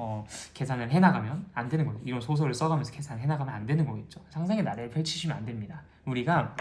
계산을 해나가면 안 되는 거죠. 이런 소설을 써가면서 계산을 해나가면 안 되는 거겠죠. 상상의 나래를 펼치시면 안 됩니다. 우리가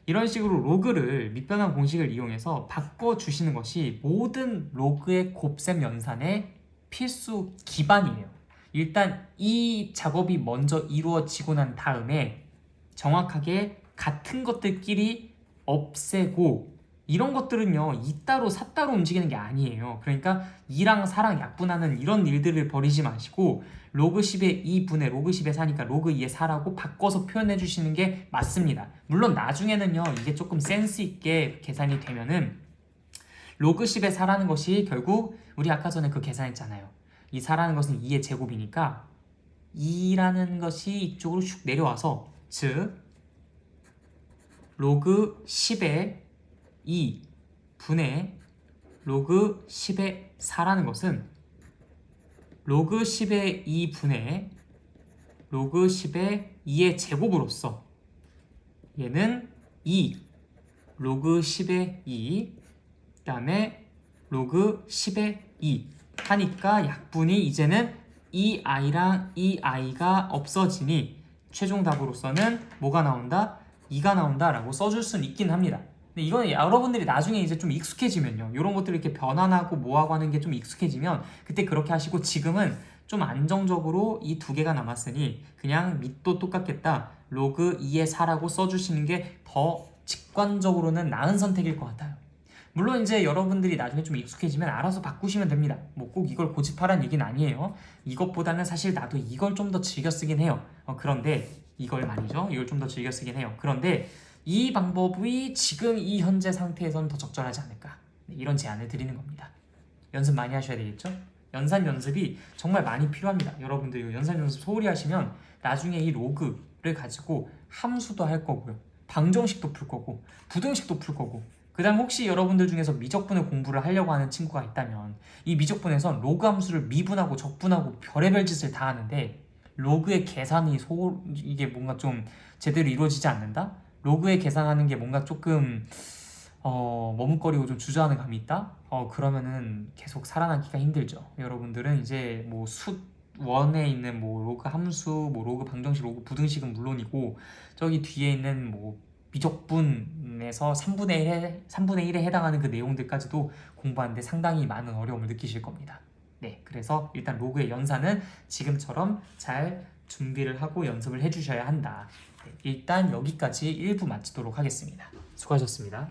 이런 식으로 로그를 밑변환 공식을 이용해서 바꿔주시는 것이 모든 로그의 곱셈 연산의 필수 기반이에요. 일단 이 작업이 먼저 이루어지고 난 다음에 정확하게 같은 것들끼리 없애고, 이런 것들은요 2따로 4따로 움직이는 게 아니에요. 그러니까 2랑 4랑 약분하는 이런 일들을 벌이지 마시고 로그 10의 2분의 로그 10의 4니까 로그 2의 4라고 바꿔서 표현해 주시는 게 맞습니다. 물론 나중에는요 이게 조금 센스 있게 계산이 되면은 로그 10의 4라는 것이 결국 우리 아까 전에 그 계산했잖아요. 이 4라는 것은 2의 제곱이니까 2라는 것이 이쪽으로 슉 내려와서, 즉 로그 10의 2 분의 로그 10의 4라는 것은 로그 10의 2 분의 로그 10의 2의 제곱으로서 얘는 2 로그 10의 2 그 다음에 로그 10의 2 하니까 약분이 이제는 이 아이랑 이 아이가 없어지니 최종 답으로서는 뭐가 나온다? 2가 나온다 라고 써줄 수는 있긴 합니다. 근데 이거는 여러분들이 나중에 이제 좀 익숙해지면요, 이런 것들 이렇게 변환하고 뭐하고 하는 게 좀 익숙해지면 그때 그렇게 하시고, 지금은 좀 안정적으로 이 두 개가 남았으니 그냥 밑도 똑같겠다, 로그 2의 4라고 써주시는 게 더 직관적으로는 나은 선택일 것 같아요. 물론 이제 여러분들이 나중에 좀 익숙해지면 알아서 바꾸시면 됩니다. 뭐 꼭 이걸 고집하라는 얘기는 아니에요. 이것보다는 사실 나도 이걸 좀 더 즐겨 쓰긴 해요. 그런데 이걸 말이죠, 이걸 좀 더 즐겨 쓰긴 해요. 그런데 이 방법이 지금 이 현재 상태에서는 더 적절하지 않을까, 이런 제안을 드리는 겁니다. 연습 많이 하셔야 되겠죠? 연산 연습이 정말 많이 필요합니다. 여러분들 이거 연산 연습 소홀히 하시면 나중에 이 로그를 가지고 함수도 할 거고요, 방정식도 풀 거고, 부등식도 풀 거고, 그 다음 혹시 여러분들 중에서 미적분을 공부를 하려고 하는 친구가 있다면 이 미적분에선 로그 함수를 미분하고 적분하고 별의별 짓을 다 하는데, 로그의 계산이 이게 뭔가 좀 제대로 이루어지지 않는다? 로그의 계산하는 게 뭔가 조금 머뭇거리고 좀 주저하는 감이 있다? 그러면은 계속 살아남기가 힘들죠. 여러분들은 이제 뭐 원에 있는 뭐 로그 함수, 뭐 로그 방정식, 로그 부등식은 물론이고, 저기 뒤에 있는 뭐 미적분에서 3분의 1에 해당하는 그 내용들까지도 공부하는데 상당히 많은 어려움을 느끼실 겁니다. 네, 그래서 일단 로그의 연산은 지금처럼 잘 준비를 하고 연습을 해주셔야 한다. 네, 일단 여기까지 1부 마치도록 하겠습니다. 수고하셨습니다.